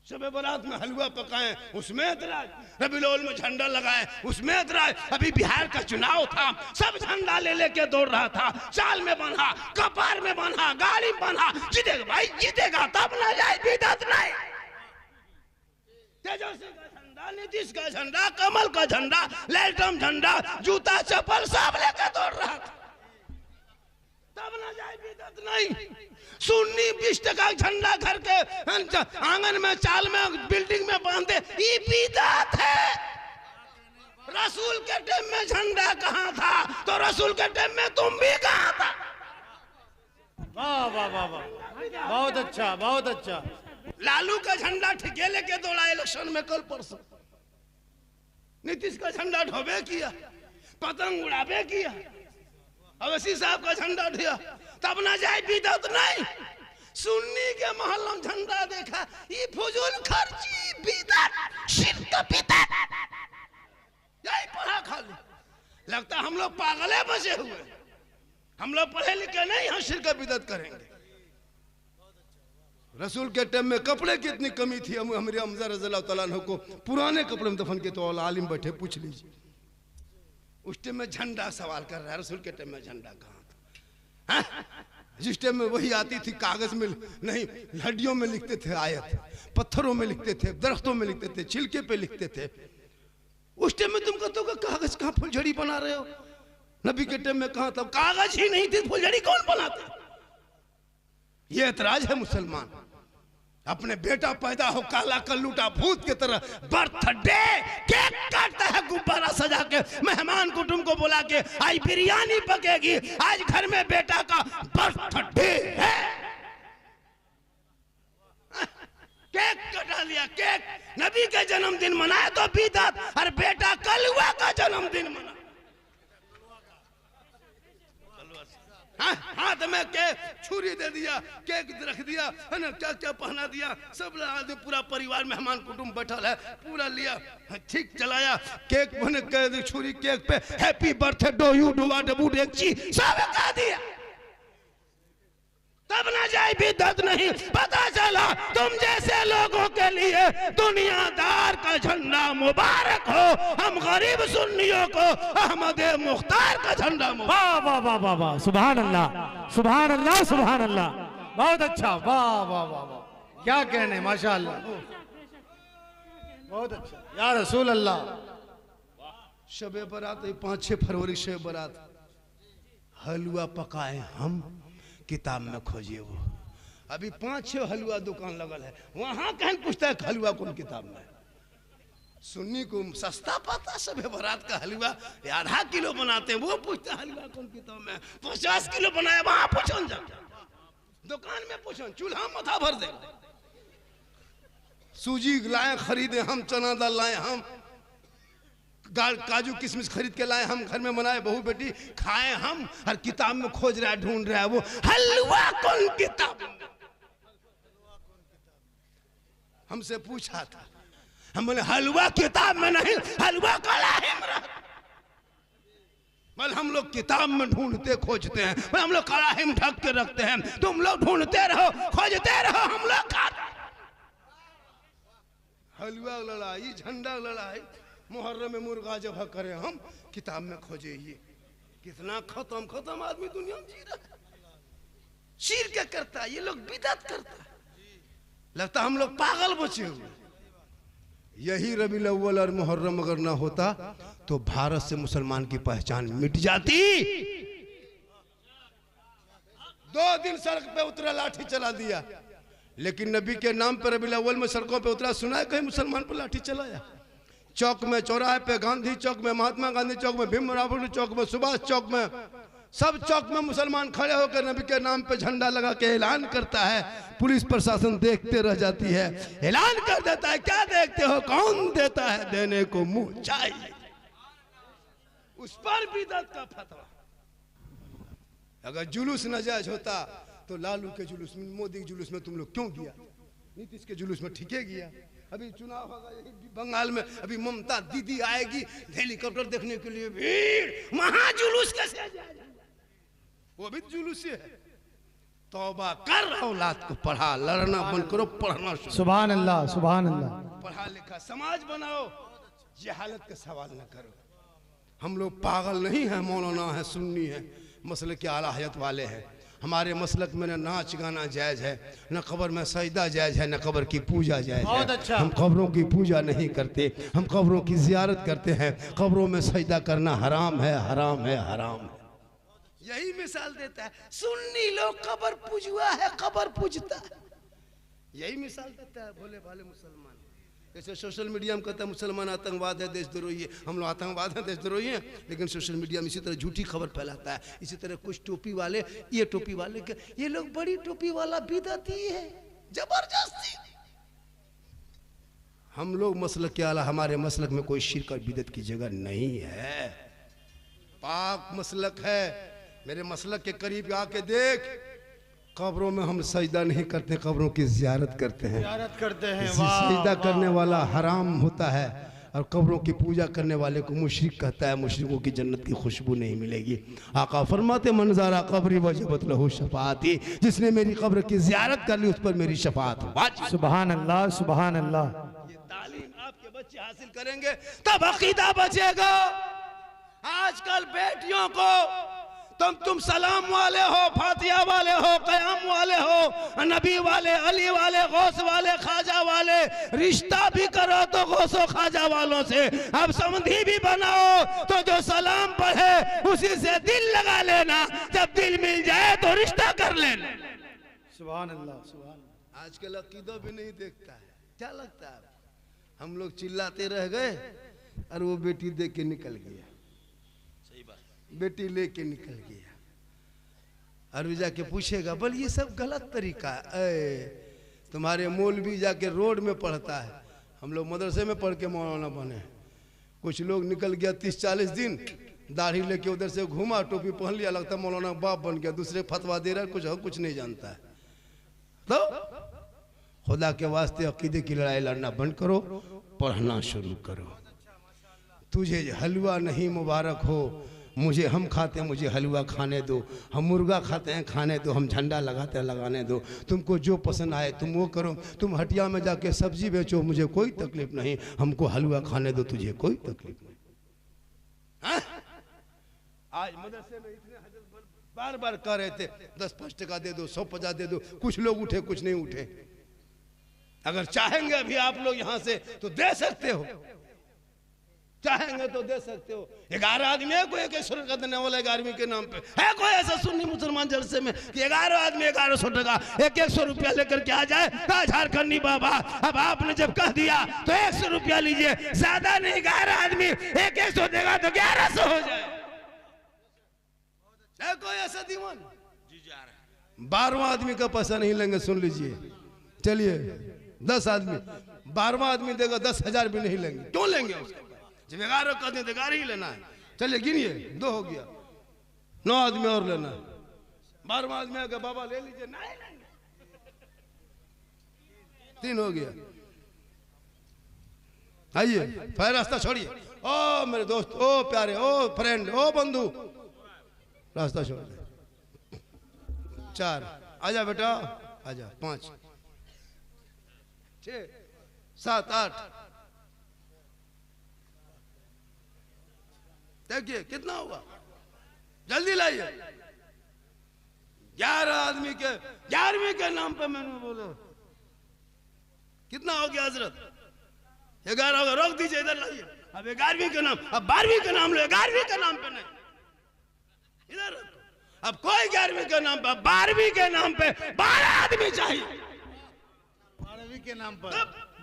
शब बारात में हलवा पकाए उसमें ऐतराज, रबीउल अव्वल में झंडा लगाए उसमें ऐतराज। अभी बिहार का चुनाव था, सब झंडा ले लेके दौड़ रहा था, चाल में बंधा, कपार में बंधा, गाड़ी में बंधा, जीतेगा भाई जीतेगा, तब ना जाए बिदअत नहीं। तेजस्वी का झंडा, नीतीश का झंडा, कमल का झंडा, लैलटम झंडा, जूता चप्पल सब लेकर दौड़ रहा था, तब ना जाए बिदअत नहीं। सुन्नी 20 टका झंडा घर के आंगन में, चाल में, बिल्डिंग में बांधे, ये बिदअत है। रसूल के टाइम में झंडा कहाँ था, तो रसूल के टाइम में तुम भी कहाँ था। वाह वाह वाह वाह, बहुत अच्छा बहुत अच्छा। लालू का झंडा ठिके लेके दौड़ा इलेक्शन में कल परसों, नीतीश का झंडा ढोबे किया, पतंग उड़ाबे किया, अवैसी साहब का झंडा ढिया, तब ना जाए बिदअत नहीं। सुन्नी के महल में झंडा देखा, ये फजूल खर्ची, बिदअत, शिर्क, बिदअत, यही पढ़ा खाली। लगता हम लोग पागले बचे हुए, हम लोग पढ़े लिखे नहीं, हम शिर्क बिदअत करेंगे। रसूल के टाइम में कपड़े की इतनी कमी थी, हमारे हमजा रज़ियल्लाहु तआला अन्हु को पुराने कपड़े में दफन के, तो आलिम बैठे पूछ लीजिए। उस टाइम में झंडा सवाल कर रहा है, रसूल के टाइम में झंडा कहाँ था? जिस टाइम में वही आती थी कागज में नहीं, हड्डियों में लिखते थे आयत, पत्थरों में लिखते थे, दरख्तों में लिखते थे, छिलके पे लिखते थे। उस टाइम में तुम कहते हो कागज कहाँ फुलझड़ी बना रहे हो? नबी के टाइम में कहाँ था? कागज ही नहीं थी, फुलझड़ी कौन बनाता? ये एतराज है मुसलमान। अपने बेटा पैदा हो काला कल्लूटा भूत की तरह, बर्थडे केक काटता है गुब्बारा सजा के, मेहमान कुटुंब को बुला के, आज बिरयानी पकेगी, आज घर में बेटा का बर्थडे है, केक कटा लिया। केक नबी का जन्मदिन मनाए तो बिदअत, और बेटा कलुआ का जन्मदिन मना। हाथ में केक छुरी दे दिया, केक रख दिया, है ना, क्या क्या पहना दिया, सब पूरा परिवार मेहमान कुटुंब बैठल है, पूरा लिया, ठीक चलाया, केक बने के छुरी केक पे happy birthday do you do what about एक चीज सब कह दिया, तब ना जाए बिदअत नहीं। पता चला तुम जैसे लोगों के लिए दुनियादार का झंडा मुबारक हो, हम गरीब सुन्नियों को अहमद मुख्तार का झंडा मुबारक। वाह वाह वाह वाह वाह, सुभान अल्लाह सुभान अल्लाह सुभान अल्लाह, बहुत अच्छा, वाह वाह वाह वाह, क्या कहने, माशाअल्लाह, बहुत अच्छा या रसूल अल्लाह। शबे बारात 5-6 फरवरी शबे बारात, हलवा पकाए हम, किताब में खोजिए वो, अभी 5-6 हलवा दुकान लगल है, वहां कहीं पूछता है हलवा कौन किताब में। सुन्नी को सस्ता पाता शबे बारात का हलवा, 1/2 किलो बनाते हैं, वो पूछता है हलवा कौन किताब में। 50 किलो बनाया, वहां पूछो जा, दुकान में पूछो, चूल्हा मथा भर दे। सूजी लाए खरीदे हम, चना दाल लाए हम, काजू किशमिश खरीद के लाए हम, घर में बनाए, बहू बेटी खाए हम, हर किताब में खोज रहा है, ढूंढ रहा है वो हलवा कौन किताब। हमसे पूछा था, हम बोले हलवा किताब में नहीं, हलवा कलाही में रहा। बोले हम लोग किताब में ढूंढते खोजते हैं, हम लोग कलाही में ढक के रखते हैं, तुम लोग ढूंढते रहो खोजते रहो, हम लोग खाते। हलवा लड़ाई, झंडा लड़ाई, मुहर्रम में मुर्गा जब करे हम, किताब में खोजे। ये कितना खत्म आदमी दुनिया में जी रहा है, शिर्क क्या करता है, ये लोग बिदअत करता है, लगता हम लोग पागल बचे हुए। यही रबीउल अव्वल और मुहर्रम अगर ना होता तो भारत से मुसलमान की पहचान मिट जाती। 2 दिन सड़क पे उतरा, लाठी चला दिया, लेकिन नबी के नाम पर रबीउल अव्वल में सड़कों पे उतरा, सुना है कहीं मुसलमान पर लाठी चलाया? चौक में, चौराहे पे, गांधी चौक में, महात्मा गांधी चौक में, भीमराव चौक में, सुभाष चौक में, सब चौक में मुसलमान खड़े होकर नबी के नाम पे झंडा लगा के ऐलान करता है, पुलिस प्रशासन देखते रह जाती है, ऐलान कर देता है, क्या देखते हो, कौन देता है, देने को मुंह चाहिए। उस पर बिदअत का फतवा। अगर जुलूस नाजायज होता तो लालू के जुलूस में, मोदी के जुलूस में तुम लोग क्यों गया? नीतीश के जुलूस में ठीके गया। अभी चुनाव होगा बंगाल में, अभी ममता दीदी आएगी, हेलीकॉप्टर देखने के लिए भीड़, महाजुलूस कैसे आ जाएगा? वो भी जुलूस है। तौबा कर, औलाद को पढ़ा, लड़ना बंद करो, पढ़ना शुरू। सुभान अल्लाह सुभान अल्लाह। पढ़ा लिखा समाज बनाओ, जहालत का सवाल न करो। हम लोग पागल नहीं है, मौलाना है, सुन्नी है, मसलक के आला हयत वाले हैं। हमारे मसलक में न नाच गाना जायज़ है, न कब्र में सजदा जायज़ है, न कब्र की पूजा जायज़ है। अच्छा। हम कब्रों की पूजा नहीं करते, हम कब्रों की ज़ियारत करते हैं। कब्रों में सजदा करना हराम है, हराम है, हराम है। यही मिसाल देता है। सुन्नी लोग कब्र पूजुआ है, कब्र पूजता है, यही मिसाल देता है भोले भाले मुसलमान। जैसे सोशल मीडिया में कहता है मुसलमान आतंकवाद है, देशद्रोही है, हम लोग आतंकवाद हैं, देशद्रोही हैं, लेकिन सोशल मीडिया में इसी तरह झूठी खबर फैलाता है। इसी तरह कुछ टोपी वाले, ये टोपी वाले के, ये लोग बड़ी टोपी वाला बिदअती है, जबरदस्ती। हम लोग मसलक के आला, हमारे मसलक में कोई शिर्क और बिदअत की जगह नहीं है, पाक मसलक है। मेरे मसलक के करीब आके देख, कब्रों में हम सजदा नहीं करते, कब्रों की ज़ियारत करते हैं। सजदा करने वाला हराम होता है और कब्रों की पूजा करने वाले को मुशरिक कहता है। मुशरिकों की जन्नत की खुशबू नहीं मिलेगी। आका फरमाते मंज़ारा कब्री वजबत लहू शफाअती, जिसने मेरी कब्र की ज़ियारत कर ली उस पर मेरी शफाअत वाजिब। सुभान अल्लाह, सुभान अल्लाह। ये तालीम आपके बच्चे हासिल करेंगे तब अकीदा बचेगा। आजकल बेटियों को तुम सलाम वाले हो, फातिहा वाले हो, क़याम वाले हो, नबी वाले, अली वाले, गौस वाले, ख्वाजा वाले, रिश्ता भी करो तो गौसो ख्वाजा वालों से। अब समधी भी बनाओ तो जो सलाम पढ़े उसी से दिल लगा लेना, जब दिल मिल जाए तो रिश्ता कर लेना। सुभान अल्लाह, सुभान। आजकल अकीदा भी नहीं देखता है। क्या लगता है हम लोग चिल्लाते रह गए और वो बेटी देख के निकल गया, बेटी लेके निकल गया, और जाके पूछेगा बोल ये सब गलत तरीका है। तुम्हारे मौलवी जाके रोड में पढ़ता है, हम लोग मदरसे में पढ़ के मौलाना बने। कुछ लोग निकल गया 30-40 दिन, दाढ़ी लेके उधर से घूमा, टोपी पहन लिया, लगता है मौलाना बाप बन गया, दूसरे फतवा दे रहा है, कुछ नहीं जानता है। तो खुदा के वास्ते अकीदे की लड़ाई लड़ना बंद करो, पढ़ना शुरू करो। तुझे हलवा नहीं मुबारक हो, मुझे हम खाते हैं मुझे हलवा खाने दो, हम मुर्गा खाते हैं खाने दो, हम झंडा लगाते हैं लगाने दो, तुमको जो पसंद आए तुम वो करो, तुम हटिया में जाके सब्जी बेचो, मुझे कोई तकलीफ नहीं, हमको हलवा खाने दो, तुझे कोई तकलीफ नहीं। हाँ? आज मदरसे में इतने हजरत बार बार कह रहे थे 10-5 टका दे दो, 100-50 दे दो, कुछ लोग उठे कुछ नहीं उठे। अगर चाहेंगे अभी आप लोग यहाँ से तो दे सकते हो, चाहेंगे तो दे सकते हो। 11 आदमी है, कोई 100 टका देने वाला 11वीं के नाम पे है? कोई ऐसा सुन्नी मुसलमान जलसे में कि 11 आदमी 1100 टका 100 रुपया लेकर के आ जाए? झारखंडी बाबा, अब आपने जब कह दिया तो 100 रुपया लीजिए, ज्यादा नहीं, 11 आदमी 100 देगा तो 1100 हो जाए। है कोई ऐसा दीवान? 12वां आदमी का पैसा नहीं लेंगे, सुन लीजिए। चलिए 10 आदमी, 12वां आदमी देगा 10,000 भी नहीं लेंगे। क्यों लेंगे उसको? जब 11 का दिन 11 ही लेना है। चलिए गिनिए, 2 हो गया, 9 आदमी और लेना है। 12वां आदमी आगे बाबा ले लीजिए, नहीं लेंगे, 3 हो गया। आइए फिर रास्ता छोड़िए। ओ मेरे दोस्त, ओ प्यारे, ओ फ्रेंड, ओ बंधु, रास्ता छोड़ दे। 4 आजा बेटा, आजा। 5 6 7 8 देखिए कितना हुआ, जल्दी लाइए। 11 आदमी के 11वीं के नाम पे मैंने बोला कितना हो गया हजरत? 11 होगा, रोक दीजिए, इधर लाइए। अब 11वीं के नाम, अब 12वीं का नाम लो, 11वीं के नाम पे नहीं, इधर। अब कोई 11वीं के नाम पे, 12वीं के नाम पे 12 आदमी चाहिए। 12वीं के नाम पर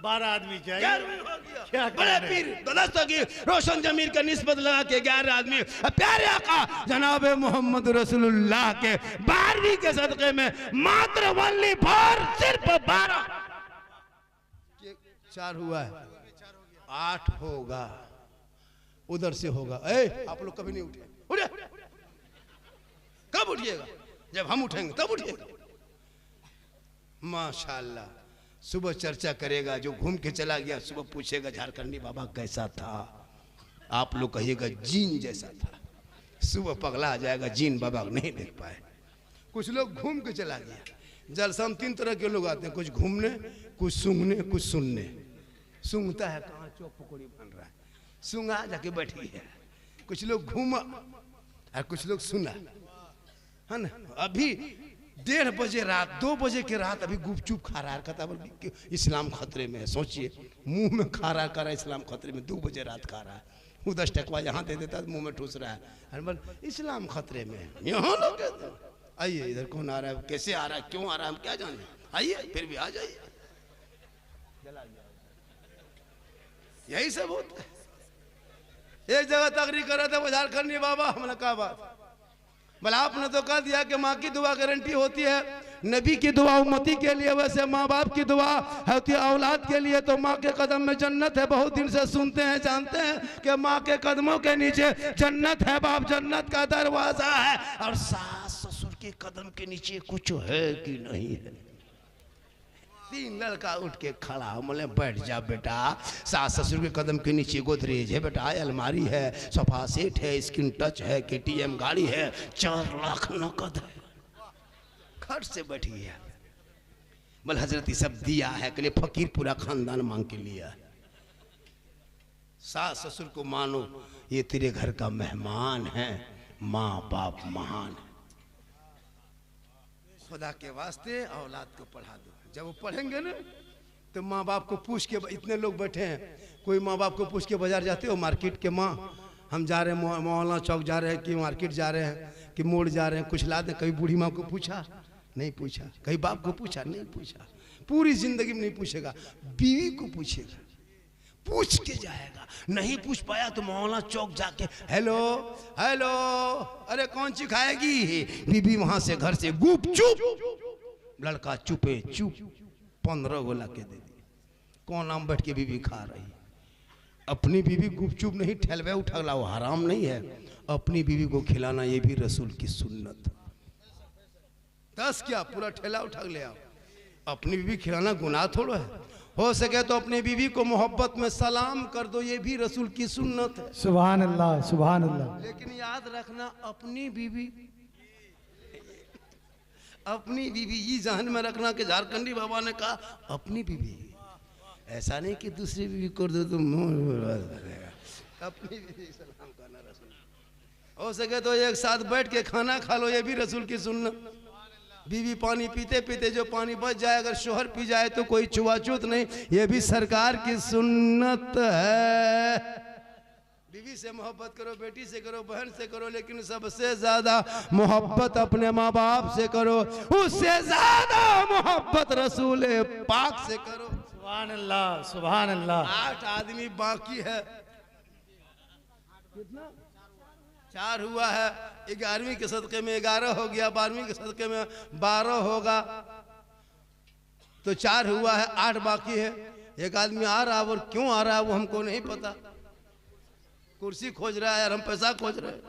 12 आदमी चाहिए। 11वीं हो गया, बड़े पीर दस्तगीर रोशन जमीर का निस्बत लगा के 11 आदमी। प्यारे आका जनाब मोहम्मद रसूलुल्लाह के 12वीं के सदक़े में मात्र ओनली फॉर सिर्फ 12। 4 हुआ है, 8 होगा, उधर से होगा। आप लोग कभी नहीं उठे, उठे कब उठिएगा? जब हम उठेंगे तब उठिएगा। माशाल्लाह, सुबह चर्चा करेगा, जो घूम के चला गया सुबह पूछेगा झारखंडी बाबा कैसा था? आप लोग कहिएगा जीन जैसा था। सुबह पगला आ जाएगा, जीन बाबा नहीं देख पाए। कुछ लोग घूम के चला गया। जलसा में 3 तरह के लोग आते हैं, कुछ घूमने, कुछ सूंघने, कुछ सुनने। सूंघता है कहाँ चौक पकौड़ी बन रहा है, सूंघा जाके बैठी है। कुछ लोग घूमा और कुछ लोग सुना, है ना। अभी 1:30 बजे रात, 2 बजे के रात अभी गुपचुप खा रहा है, कहता इस्लाम खतरे में है। सोचिए, मुंह में खा रहा कर रहा है, इस्लाम खतरे में, 2 बजे रात खा रहा है। वो 10 टकवा यहाँ दे देता, मुंह में ठूस रहा है। अरे बोल इस्लाम खतरे में है, यहाँ लोग कहते हैं आइए इधर कौन आ रहा है, कैसे आ रहा है, क्यों आ रहा है, हम क्या जाने, आइए फिर भी आ जाइए। यही सब होता है। एक जगह तकरीर कर रहे थे वो झारखंडी बाबा, हमने कहा बात, बोला आपने तो कह दिया कि माँ की दुआ गारंटी होती है, नबी की दुआ उम्मती के लिए, वैसे माँ बाप की दुआ होती है औलाद के लिए, तो माँ के कदम में जन्नत है। बहुत दिन से सुनते हैं जानते हैं कि माँ के कदमों के नीचे जन्नत है, बाप जन्नत का दरवाजा है, और सास ससुर के कदम के नीचे कुछ है कि नहीं है। तीन लड़का उठ के खड़ा, बोले बैठ जा बेटा, सास ससुर के कदम के नीचे गोदरेज है बेटा, अलमारी है, सोफा सेट है, स्क्रीन टच है, KTM गाड़ी है, 4 लाख नकद है, खट से बैठी है। बोले हजरत ये सब दिया है के लिए फकीर पूरा खानदान मांग के लिया है। सास ससुर को मानो ये तेरे घर का मेहमान है, माँ बाप महान है। खुदा के वास्ते औलाद को पढ़ा दो, जब वो पढ़ेंगे ना तो माँ बाप को पूछ के, इतने लोग बैठे हैं, कोई माँ बाप को पूछ के बाजार जाते हो मार्केट के, माँ हम जा रहे हैं मौलाना चौक जा रहे हैं कि मार्केट जा रहे हैं कि मोड़ जा रहे हैं, कुछ ला दें। कभी बूढ़ी माँ को पूछा नहीं पूछा, कहीं बाप को पूछा नहीं पूछा, पूरी जिंदगी में नहीं पूछेगा। बीवी को पूछेगा, पूछ के जाएगा, नहीं पूछ पाया तो मौलाना चौक जाके हेलो हेलो, अरे कौन सी खाएगी, बीबी वहां से घर से गुप चुप, लड़का चुपे चुप 15 गोला के दे दी, कौन आम बैठ के बीबी खा रही। अपनी बीवी गुपचुप नहीं ठहलवे उठा, वो हराम नहीं है, अपनी बीवी को खिलाना ये भी रसूल की सुन्नत। 10 क्या पूरा ठेला उठा ले आओ, अपनी बीवी खिलाना गुनाह थोड़ा है। हो सके तो अपनी बीवी को मोहब्बत में सलाम कर दो, ये भी रसूल की सुन्नत है। सुभान अल्लाह सुभान अल्लाह। लेकिन याद रखना अपनी बीवी ये जहन में रखना कि झारखंडी बाबा ने कहा अपनी बीवी, ऐसा नहीं कि दूसरी बीवी कर दो तो अपनी बीवी सलाम करना रसूल। हो सके तो एक साथ बैठ के खाना खा लो, ये भी रसूल की सुन्नत। बीवी पानी पीते पीते जो पानी बच जाए, अगर शोहर पी जाए तो कोई छुआछूत नहीं, ये भी सरकार की सुन्नत है। बीवी से मोहब्बत करो, बेटी से करो, बहन से करो, लेकिन सबसे ज्यादा मोहब्बत अपने माँ बाप से करो, उससे ज्यादा मोहब्बत रसूल पाक से करो। सुभान अल्लाह सुभान अल्लाह। 8 आदमी बाकी है, कितना 4 हुआ है, 11वीं के सदके में 11 हो गया, 12वीं के सदके में 12 होगा, तो 4 हुआ है, 8 बाकी है। एक आदमी आ रहा है, और क्यों आ रहा है वो हमको नहीं पता, कुर्सी खोज रहा है और हम पैसा खोज रहे हैं।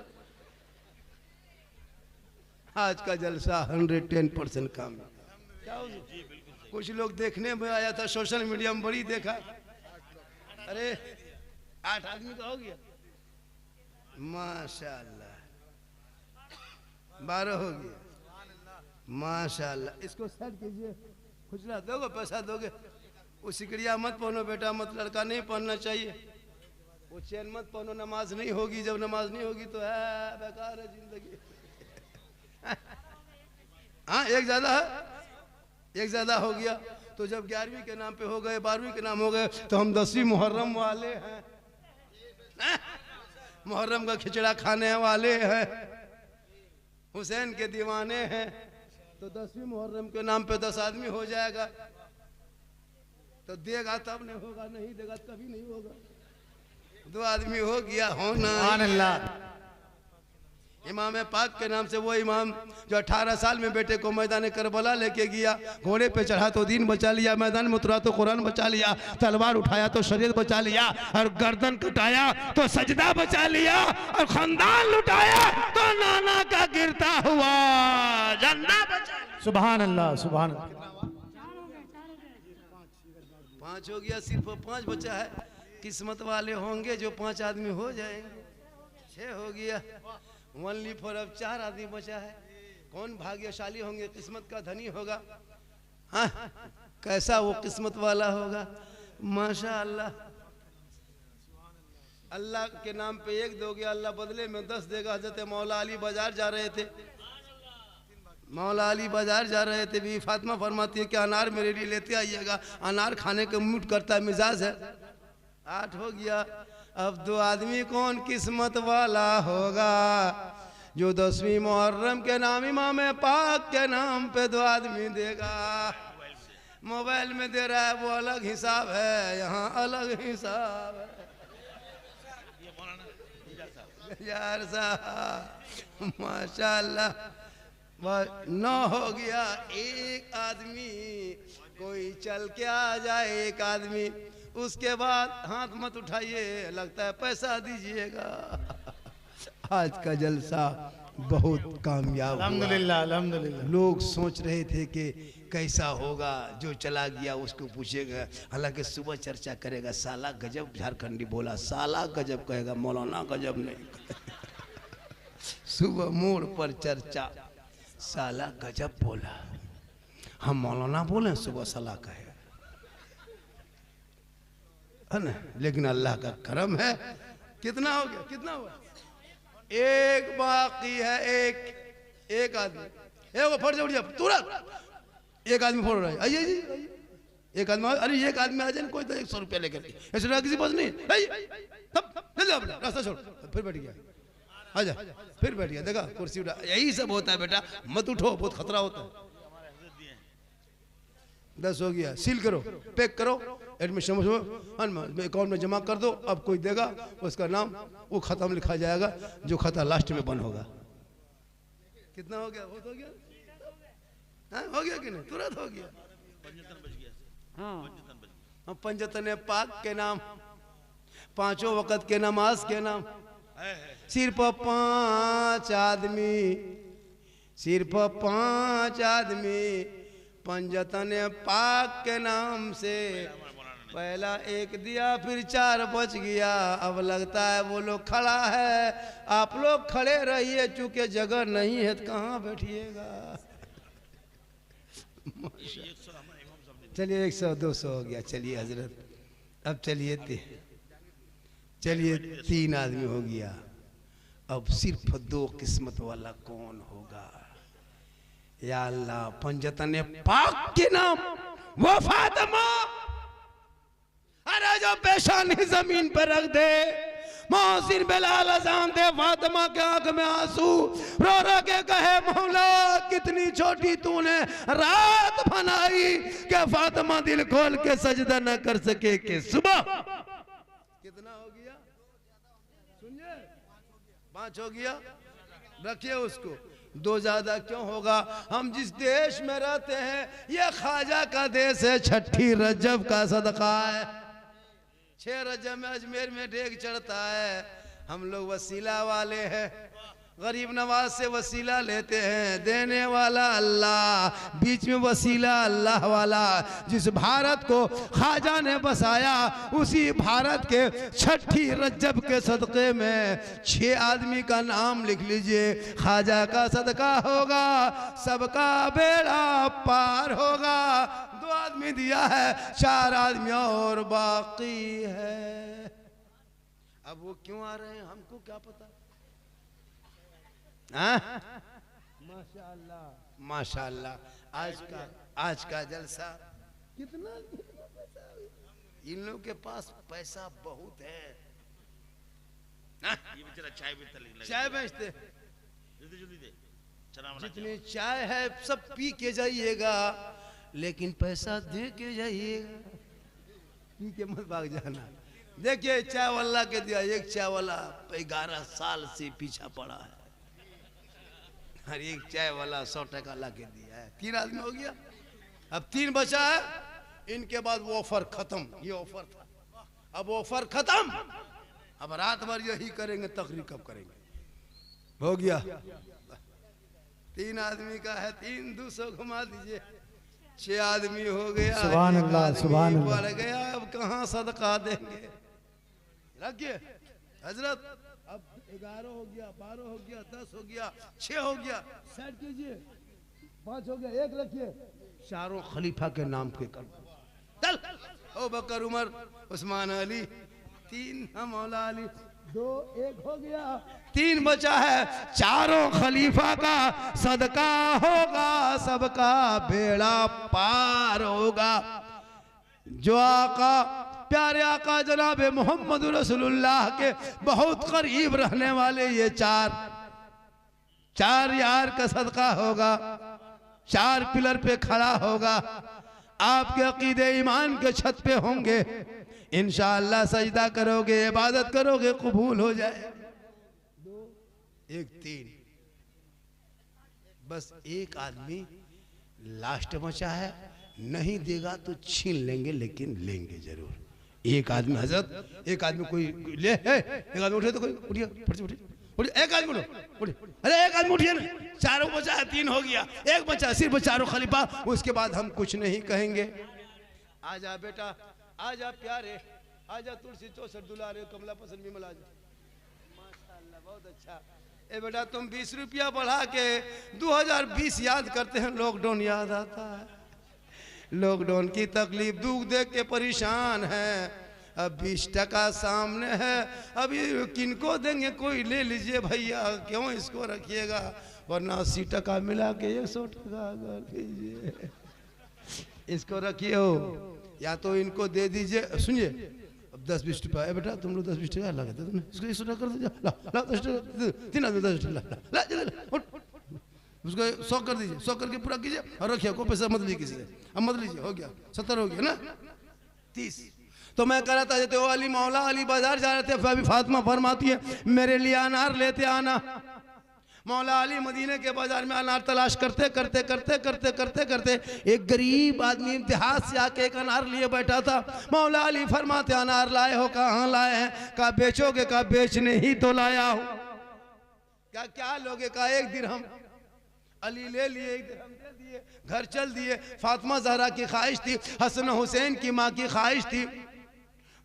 आज का जलसा 110% काम है। कुछ लोग देखने में आया था, सोशल मीडिया में बड़ी देखा, अरे 8 आदमी का हो गया, माशाअल्लाह 12 हो गया, माशाअल्लाह। इसको सेट कीजिए, खुजला दोगे पैसा दोगे, वो सिकड़िया मत पहनो बेटा, मत लड़का नहीं पहनना चाहिए, वो चैन मत पहनो, नमाज नहीं होगी, जब नमाज नहीं होगी तो है बेकार है जिंदगी। हाँ एक ज्यादा है, एक ज्यादा हो गया, तो जब 11वीं के नाम पे हो गए, 12वीं के नाम हो गए, तो हम 10वीं मुहर्रम वाले हैं, मुहर्रम का खिचड़ा खाने वाले हैं, हुसैन के दीवाने हैं, तो 10वीं मुहर्रम के नाम पे 10 आदमी हो जाएगा, तो देगा तब नहीं होगा, नहीं देगा कभी नहीं होगा। 2 आदमी हो गया, होना। सुभान अल्लाह। इमाम पाक के नाम से वो इमाम जो 18 साल में बेटे को मैदान करबला लेके गया, घोड़े पे चढ़ा तो दीन बचा लिया, मैदान में उतरा तो कुरान बचा लिया, तलवार उठाया तो शरीयत बचा लिया, और गर्दन कटाया तो सजदा बचा लिया, और खानदान लुटाया तो नाना का गिरता हुआ झंडा बचा लिया। सुभान अल्लाह सुभान अल्लाह। 5 हो गया, सिर्फ 5 बचा है, किस्मत वाले होंगे जो 5 आदमी हो जाएंगे। 6 हो गया, ओनली फॉर अब 4 आदमी बचा है। कौन भाग्यशाली होंगे, किस्मत का धनी होगा। हाँ कैसा वो किस्मत वाला होगा, माशाअल्लाह। अल्लाह के नाम पे 1 दोगे, अल्लाह बदले में 10 देगा। हजरत मौला अली बाजार जा रहे थे, मौला अली बाजार जा रहे थे, बीवी फातिमा फरमाती है कि अनार मेरे लिए लेते आइएगा, अनार खाने का मूड करता है, मिजाज है। 8 हो गया, अब 2 आदमी कौन किस्मत वाला होगा जो 10वीं मुहर्रम के नाम इमाम पाक के नाम पे 2 आदमी देगा। मोबाइल में दे रहा है वो अलग हिसाब है, यहाँ अलग हिसाब है। यार साहब माशाल्लाह 9 हो गया। एक आदमी कोई चल के आ जाए, एक आदमी, उसके बाद हाथ मत उठाइए, लगता है पैसा दीजिएगा। आज का जलसा बहुत कामयाब हुआ। अल्हम्दुलिल्लाह अल्हम्दुलिल्लाह। लोग सोच रहे थे कि कैसा होगा, जो चला गया उसको पूछेगा। हालांकि सुबह चर्चा करेगा, साला गजब झारखंडी बोला, साला गजब कहेगा, मौलाना गजब नहीं। सुबह मोड़ पर चर्चा, साला गजब बोला, हम मौलाना बोले, सुबह साला कहेगा, है ना। लेकिन अल्लाह का करम है। कितना हो गया, कितना हुआ? एक बाकी है। एक आदमी, एक फट जाओ तुरंत, एक आदमी फोड़ रहा है, आइए जी, एक आदमी, अरे एक आदमी आ जाए, कोई तो 100 रुपया लेकर, ऐसे किसी पास नहीं, रास्ता छोड़, फिर बैठ गया, आजा, फिर बैठ गया, देखा कुर्सी उठा। यही सब होता है बेटा, मत उठो, बहुत खतरा होता है। 10 हो गया, सील करो, पैक करो, एडमिशन अकाउंट में जमा कर दो। अब कोई देगा उसका नाम वो खत्म लिखा जाएगा, जो खाता लास्ट में बंद होगा। कितना हो गया? बहुत हो गया, हाँ हो गया कि नहीं? तुरंत हो गया। हाँ, पंजतन पाक के नाम, 5 वक्त के नमाज के नाम, सिर्फ 5 आदमी, सिर्फ 5 आदमी पंजतन पाक के नाम से पहला 1 दिया, फिर 4 बच गया। अब लगता है वो लोग खड़ा है, आप लोग खड़े रहिए, चूंकि जगह नहीं है तो कहाँ बैठिएगा। चलिए 100 200 हो गया। चलिए हजरत, अब चलिए 3 आदमी हो गया। अब सिर्फ 2 किस्मत वाला कौन होगा? या अल्लाह, पंजतन पाक के नाम वो फातिमा, अरे जो पेशानी जमीन पर रख दे, मोहसिन बिलाल अजान दे, फातिमा के आंख में आंसू, रो रो के कहे, मौला कितनी छोटी तूने रात बनाई कि फातिमा दिल खोल के सजदा न कर सके कि सुबह। कितना हो गया? सुनिए, 5 हो गया। रखिए उसको, 2 ज्यादा क्यों होगा? हम जिस देश में रहते हैं ये ख्वाजा का देश है। 6 रजब का सदका है, 6 रजब में अजमेर में डेग चढ़ता है। हम लोग वसीला वाले हैं, गरीब नवाज से वसीला लेते हैं, देने वाला अल्लाह, बीच में वसीला अल्लाह वाला। जिस भारत को ख्वाजा ने बसाया, उसी भारत के 6 रजब के सदक़े में 6 आदमी का नाम लिख लीजिए। ख्वाजा का सदका होगा, सबका बेड़ा पार होगा। 2 आदमी दिया है, 4 आदमी और बाकी है। अब वो क्यों आ रहे हैं हमको क्या पता। माशाअल्लाह माशाअल्लाह, आज का जलसा कितना पैसा, इन लोग के पास पैसा बहुत है। ये बेचारा चाय बेचते, जितनी चाय है सब पी के जाइएगा, लेकिन पैसा दे के जाइएगा, पी के मत भाग जाना। देखिए चाय वाला के दिया, एक चाय वाला 11 साल से पीछा पड़ा है, हर एक चाय वाला 100 टका ला के दिया है। 3 आदमी हो गया, अब 3 बचा है। इनके बाद वो ऑफर खत्म, ये ऑफर था, अब ऑफर खत्म, अब रात भर यही करेंगे, तकरीर कब करेंगे। हो गया, 3 आदमी का है, 3 200 घुमा दीजिए, 6 आदमी हो गया। सुभान अल्लाह सुभान अल्लाह। बढ़ गया, अब कहाँ सदका देंगे। रखिए हजरत, अब 11 हो गया, 12 हो गया, 10 हो गया, 6 हो गया, सेट कीजिए, 5 हो गया, 1 रखिए, चारों खलीफा के नाम के कर चल। ओ बकर, उमर, उस्मान, अली, 3 मौला अली, 2 1 हो गया, 3 बचा है। चारों खलीफा का सदका होगा, सबका बेड़ा पार होगा। जो आका प्यारे आका जनाब मोहम्मद रसूलुल्लाह के बहुत करीब रहने वाले ये चार यार का सदका होगा, 4 पिलर पे खड़ा होगा, आपके अकीदे ईमान के छत पे होंगे, इंशाअल्लाह सजदा करोगे, इबादत करोगे, कबूल हो जाए। 2 1 3 बस एक आदमी लास्ट बचा है, नहीं देगा तो छीन लेंगे, लेकिन लेंगे जरूर। एक आदमी हजरत, एक आदमी कोई ले है, एक आदमी उठे तो कोई उठिए, उठिए, एक आदमी उठो, उठिए, अरे एक आदमी उठिए ना, 4 बचा है, 3 हो गया, 1 बचा, सिर्फ 4 खलीफा, उसके बाद हम कुछ नहीं कहेंगे। आजा बेटा, आजा प्यारे, आजा तुलसी 64 दुलारे कमला पसंद विमल, आजा माशाअल्लाह, बहुत अच्छा। ए बेटा तुम 20 रुपया बढ़ा के 2020 याद करते हैं, लॉकडाउन याद आता है, लॉकडाउन की तकलीफ दुख देख के परेशान है। अब 20 टका सामने है, अभी किनको देंगे, कोई ले लीजिए भैया, क्यों इसको रखिएगा, वरना 80 टका मिला के 100 टका कर लीजिए, इसको रखिए हो, या तो इनको दे दीजिए। सुनिए, अब 10-20 रुपया बेटा तुम लोग 10-20 टका लगा दे, इसको 100 टका कर दीजिए, ला 10 टका, 3 आदमी 10 टका ला, उसको 100 कर दीजिए, 100 करके पूरा कीजिए और रखिए, कोई पैसा मत लीजिए किसी से, अब मत लीजिए, हो गया 70 हो गया ना, 30। तो मैं कह रहा था जैसे वो अली मौला अली बाजार जा रहे थे, अभी फातिमा फरमाती है मेरे लिए अनार लेते आना। मौला अली मदीने के बाजार में अनार तलाश करते करते करते करते करते करते एक गरीब आदमी इम्तिहाज से आके एक अनार लिए बैठा था। मौला अली फरमाते अनार लाए हो, कहाँ लाए हैं, कहा बेचोगे, कहा बेचने ही तो लाया हूँ। क्या लोगे, कहा 1 दिरहम। अली ले लिए, 1 दिरहम दे दिए, घर चल दिए। फातिमा ज़हरा की ख्वाहिश थी, हसन हुसैन की माँ की ख्वाहिश थी।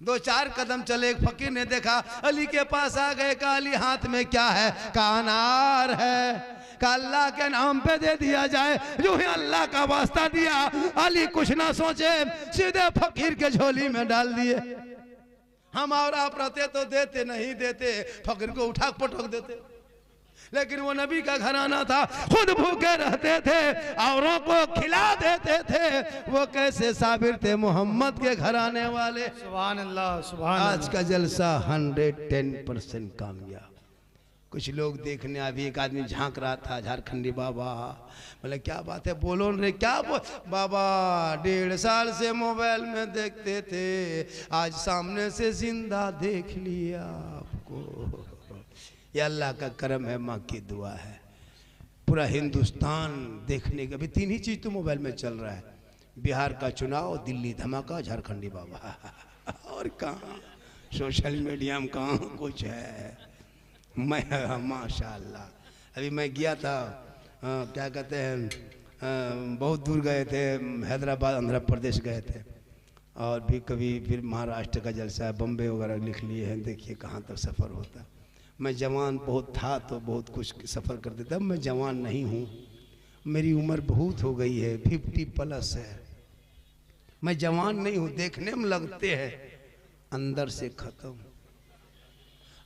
2-4 कदम चले, एक फकीर ने देखा, अली के पास आ गए, कहा अली हाथ में क्या है, कहा अनार है, कहा अल्लाह के नाम पे दे दिया जाए। जो ही अल्लाह का वास्ता दिया, अली कुछ ना सोचे सीधे फकीर के झोली में डाल दिए। हम और आप रहते तो देते, नहीं देते, फकीर को उठा पटक देते, लेकिन वो नबी का घराना था, खुद भूखे रहते थे, औरों को खिला देते थे। वो कैसे साबिर थे, मोहम्मद के घराने वाले। सुभान अल्लाह, सुभान अल्लाह। आज का जलसा 110% कामयाब। कुछ लोग देखने, अभी एक आदमी झांक रहा था, झारखंडी बाबा, बोले क्या बात है, बोलो रे, क्या बाबा 1.5 साल से मोबाइल में देखते थे, आज सामने से जिंदा देख लिया आपको। ये अल्लाह का करम है, माँ की दुआ है। पूरा हिंदुस्तान देखने के, अभी 3 ही चीज़ तो मोबाइल में चल रहा है, बिहार का चुनाव, दिल्ली धमाका, झारखंडी बाबा, और कहाँ सोशल मीडिया में कहाँ कुछ है। मैं माशाअल्लाह, अभी मैं गया था, क्या कहते हैं, बहुत दूर गए थे, हैदराबाद आंध्र प्रदेश गए थे, और भी कभी फिर महाराष्ट्र का जलसा, बम्बे वगैरह लिख लिए हैं। देखिए कहाँ तक सफ़र होता। मैं जवान बहुत था तो बहुत कुछ सफ़र कर देता, मैं जवान नहीं हूँ, मेरी उम्र बहुत हो गई है, 50+ है, मैं जवान नहीं हूँ, देखने में लगते हैं, अंदर से ख़त्म।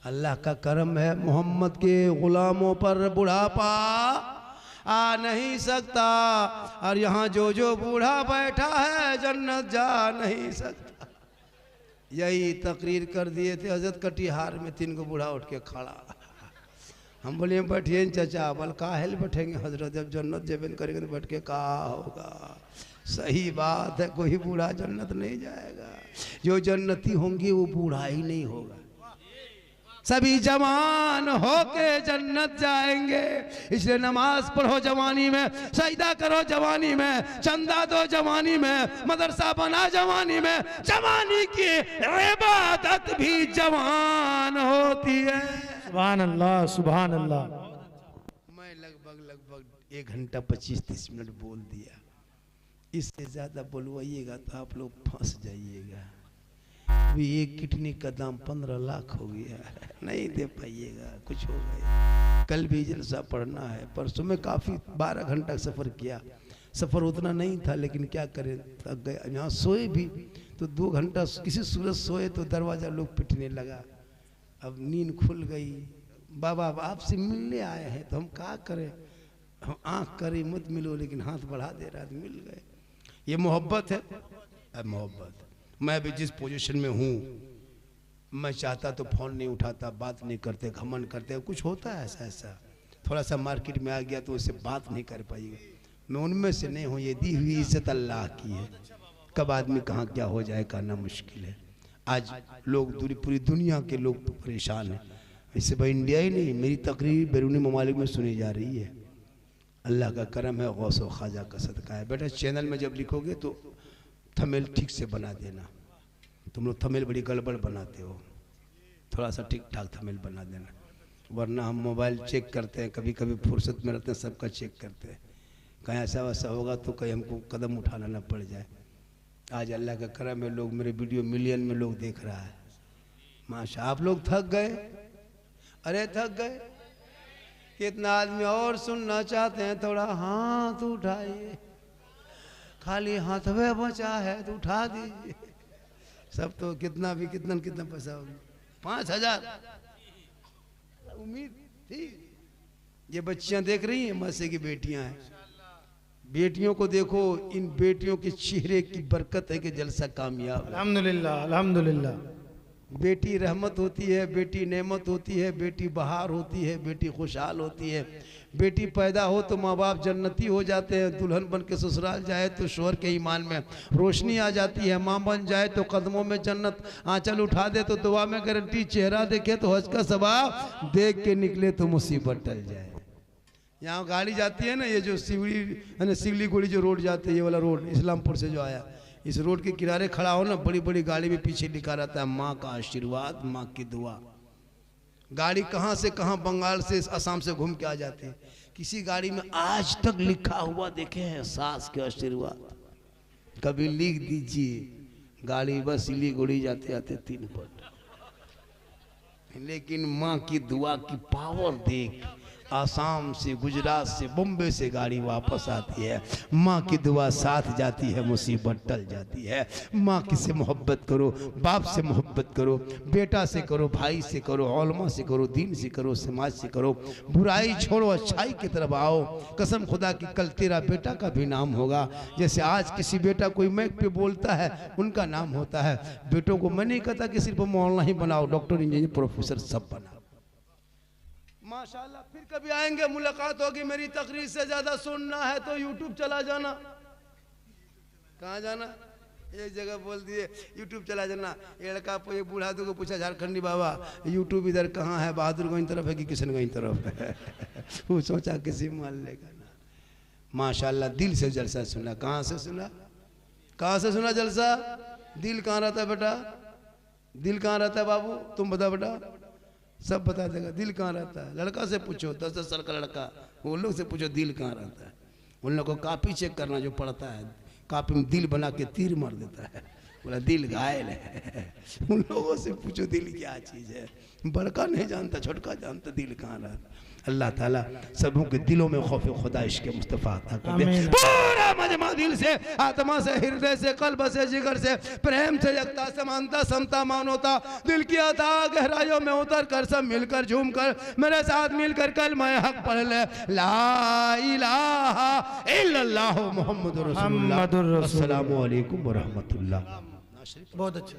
अल्लाह का करम है, मोहम्मद के ग़ुलामों पर बुढ़ापा आ नहीं सकता, और यहाँ जो बूढ़ा बैठा है जन्नत जा नहीं सकता। यही तकरीर कर दिए थे हजरत कटिहार में, 3 को बूढ़ा उठ के खड़ा। हम बोले बैठिए चाचा, बोल काहे बैठेंगे हजरत, जब जन्नत जब करेंगे तो बैठ के कहा होगा। सही बात है, कोई बूढ़ा जन्नत नहीं जाएगा, जो जन्नती होंगे वो बूढ़ा ही नहीं होगा, सभी जवान होके जन्नत जाएंगे। इसलिए नमाज पढ़ो जवानी में, सजदा करो जवानी में, चंदा दो जवानी में, मदरसा बना जवानी में। जवानी की इबादत भी जवान होती है। सुभान अल्लाह, सुभान अल्लाह। मैं लगभग 1 घंटा 25-30 मिनट बोल दिया, इससे ज़्यादा बोलवाइएगा तो आप लोग फंस जाइएगा। अभी एक किडनी का दाम 15 लाख हो गया है, नहीं दे पाइएगा, कुछ हो गया। कल भी जलसा पढ़ना है, परसों में काफ़ी 12 घंटा सफ़र किया, सफ़र उतना नहीं था लेकिन क्या करें, थक गए। यहाँ सोए भी तो 2 घंटा किसी सूरत सोए तो दरवाज़ा लोग पिटने लगा, अब नींद खुल गई। बाबा आपसे मिलने आए हैं तो हम क्या करें, हम आँख करें मत मिलो, लेकिन हाथ बढ़ा दे रहा है, मिल गए। ये मोहब्बत है, अब मोहब्बत मैं भी जिस पोजीशन में हूँ, मैं चाहता तो फ़ोन नहीं उठाता, बात नहीं करते, घमंड करते, कुछ होता है ऐसा ऐसा, थोड़ा सा मार्केट में आ गया तो उससे बात नहीं कर पाएगा। मैं उनमें से नहीं हूँ। ये दी हुई इज्जत अल्लाह की है, कब आदमी कहाँ क्या हो जाए कहना मुश्किल है। आज लोग पूरी दुनिया के लोग परेशान हैं। इससे भाई इंडिया ही नहीं, मेरी तकरीर बैरूनी ममालिक में सुनी जा रही है। अल्लाह का करम है, गौस व ख्वाजा का सदका है। बेटा चैनल में जब लिखोगे तो थंबनेल ठीक से बना देना। तुम लोग थंबनेल बड़ी गड़बड़ बनाते हो, थोड़ा सा ठीक ठाक थंबनेल बना देना, वरना हम मोबाइल चेक करते हैं, कभी कभी फुर्सत में रहते हैं, सबका चेक करते हैं। कहीं ऐसा वैसा होगा तो कहीं हमको कदम उठाना ना पड़ जाए। आज अल्लाह का करम है, लोग मेरे वीडियो मिलियन में लोग देख रहा है। माशा, आप लोग थक गए? अरे थक गए? कितना आदमी और सुनना चाहते हैं? थोड़ा हाथ उठाइए, खाली हाथ में बचा है तो उठा दीजिए। सब तो कितना पैसा होगा? 5,000 उम्मीद थी। ये बच्चियां देख रही हैं, मसे की बेटियां हैं। बेटियों को देखो, इन बेटियों के चेहरे की बरकत है कि जलसा कामयाब। अल्हम्दुलिल्लाह अल्हम्दुलिल्लाह। बेटी रहमत होती है, बेटी नेमत होती है, बेटी बहार होती है, बेटी खुशहाल होती है। बेटी पैदा हो तो माँ बाप जन्नती हो जाते हैं, दुल्हन बन के ससुराल जाए तो शोहर के ईमान में रोशनी आ जाती है। माँ बन जाए तो कदमों में जन्नत, आंचल उठा दे तो दुआ में गारंटी, चेहरा देखे तो हज का सवाब, देख के निकले तो मुसीबत टल जाए। यहाँ गाड़ी जाती है ना, ये जो सिवली गोड़ी जो रोड जाती है, ये वाला रोड इस्लामपुर से जो आया, इस रोड के किनारे खड़ा हो ना, बड़ी बड़ी गाड़ी में पीछे लिखा रहता है माँ का आशीर्वाद, माँ की दुआ। गाड़ी कहाँ से कहाँ, बंगाल से असम से घूम के आ जाते हैं। किसी गाड़ी में आज तक लिखा हुआ देखे हैं सास के आशीर्वाद? कभी लिख दीजिए। गाड़ी बस सिलीगुड़ी जाते आते 3 पट, लेकिन माँ की दुआ की पावर देख, आसाम से, गुजरात से, बम्बे से गाड़ी वापस आती है। माँ की दुआ साथ जाती है, मुसीबत टल जाती है। माँ की से मोहब्बत करो, बाप से मोहब्बत करो, बेटा से करो, भाई से करो, औलमा से करो, दीन से करो, समाज से करो। बुराई छोड़ो, अच्छाई की तरफ आओ। कसम खुदा की कल तेरा बेटा का भी नाम होगा। जैसे आज किसी बेटा कोई माइक पे बोलता है, उनका नाम होता है। बेटों को मैं नहीं कहता कि सिर्फ मौलाना ही बनाओ, डॉक्टर, इंजीनियर, प्रोफेसर सब बनाओ। माशाल्लाह, फिर कभी आएंगे, मुलाकात होगी। मेरी तकरीर से ज्यादा सुनना है तो यूट्यूब चला जाना। कहाँ जाना? एक जगह बोल दिए यूट्यूब चला जाना। ये लड़का एक बूढ़ा को पूछा, झारखंडी बाबा यूट्यूब इधर कहाँ है, बहादुरगंज तरफ है कि किशनगंज तरफ है? वो सोचा किसी मान लेगा ना। माशाल्लाह, दिल से जलसा सुना। कहाँ से सुना? कहाँ से सुना जलसा? दिल कहाँ रहता है बेटा? दिल कहाँ रहता है बाबू? तुम बता बेटा, सब बता देगा। दिल कहाँ रहता है? लड़का से पूछो, 10-10 साल का लड़का, वो लोग से पूछो दिल कहाँ रहता है। उन लोगों को कापी चेक करना जो पड़ता है, कापी में दिल बना के तीर मार देता है, बोला दिल घायल है। उन लोगों से पूछो दिल क्या चीज़ है। बड़का नहीं जानता, छोटका जानता दिल कहाँ रहता। अल्लाह ताला सबों के दिलों में खौफ खुदा इश्क़ मुस्तफ़ा अता कर दे। पूरा मजमा दिल से, आत्मा से, हृदय से, कल्ब से, जिगर से, प्रेम से, एकता, समानता, समता, मानवता, दिल की अथाह गहराइयों में उतर कर सब मिलकर झूम कर मेरे साथ मिलकर कलमा हक पढ़ ले, ला इलाहा इल्लल्लाह मुहम्मदुर रसूलुल्लाह। अस्सलामु अलैकुम व रहमतुल्लाह। बहुत अच्छा।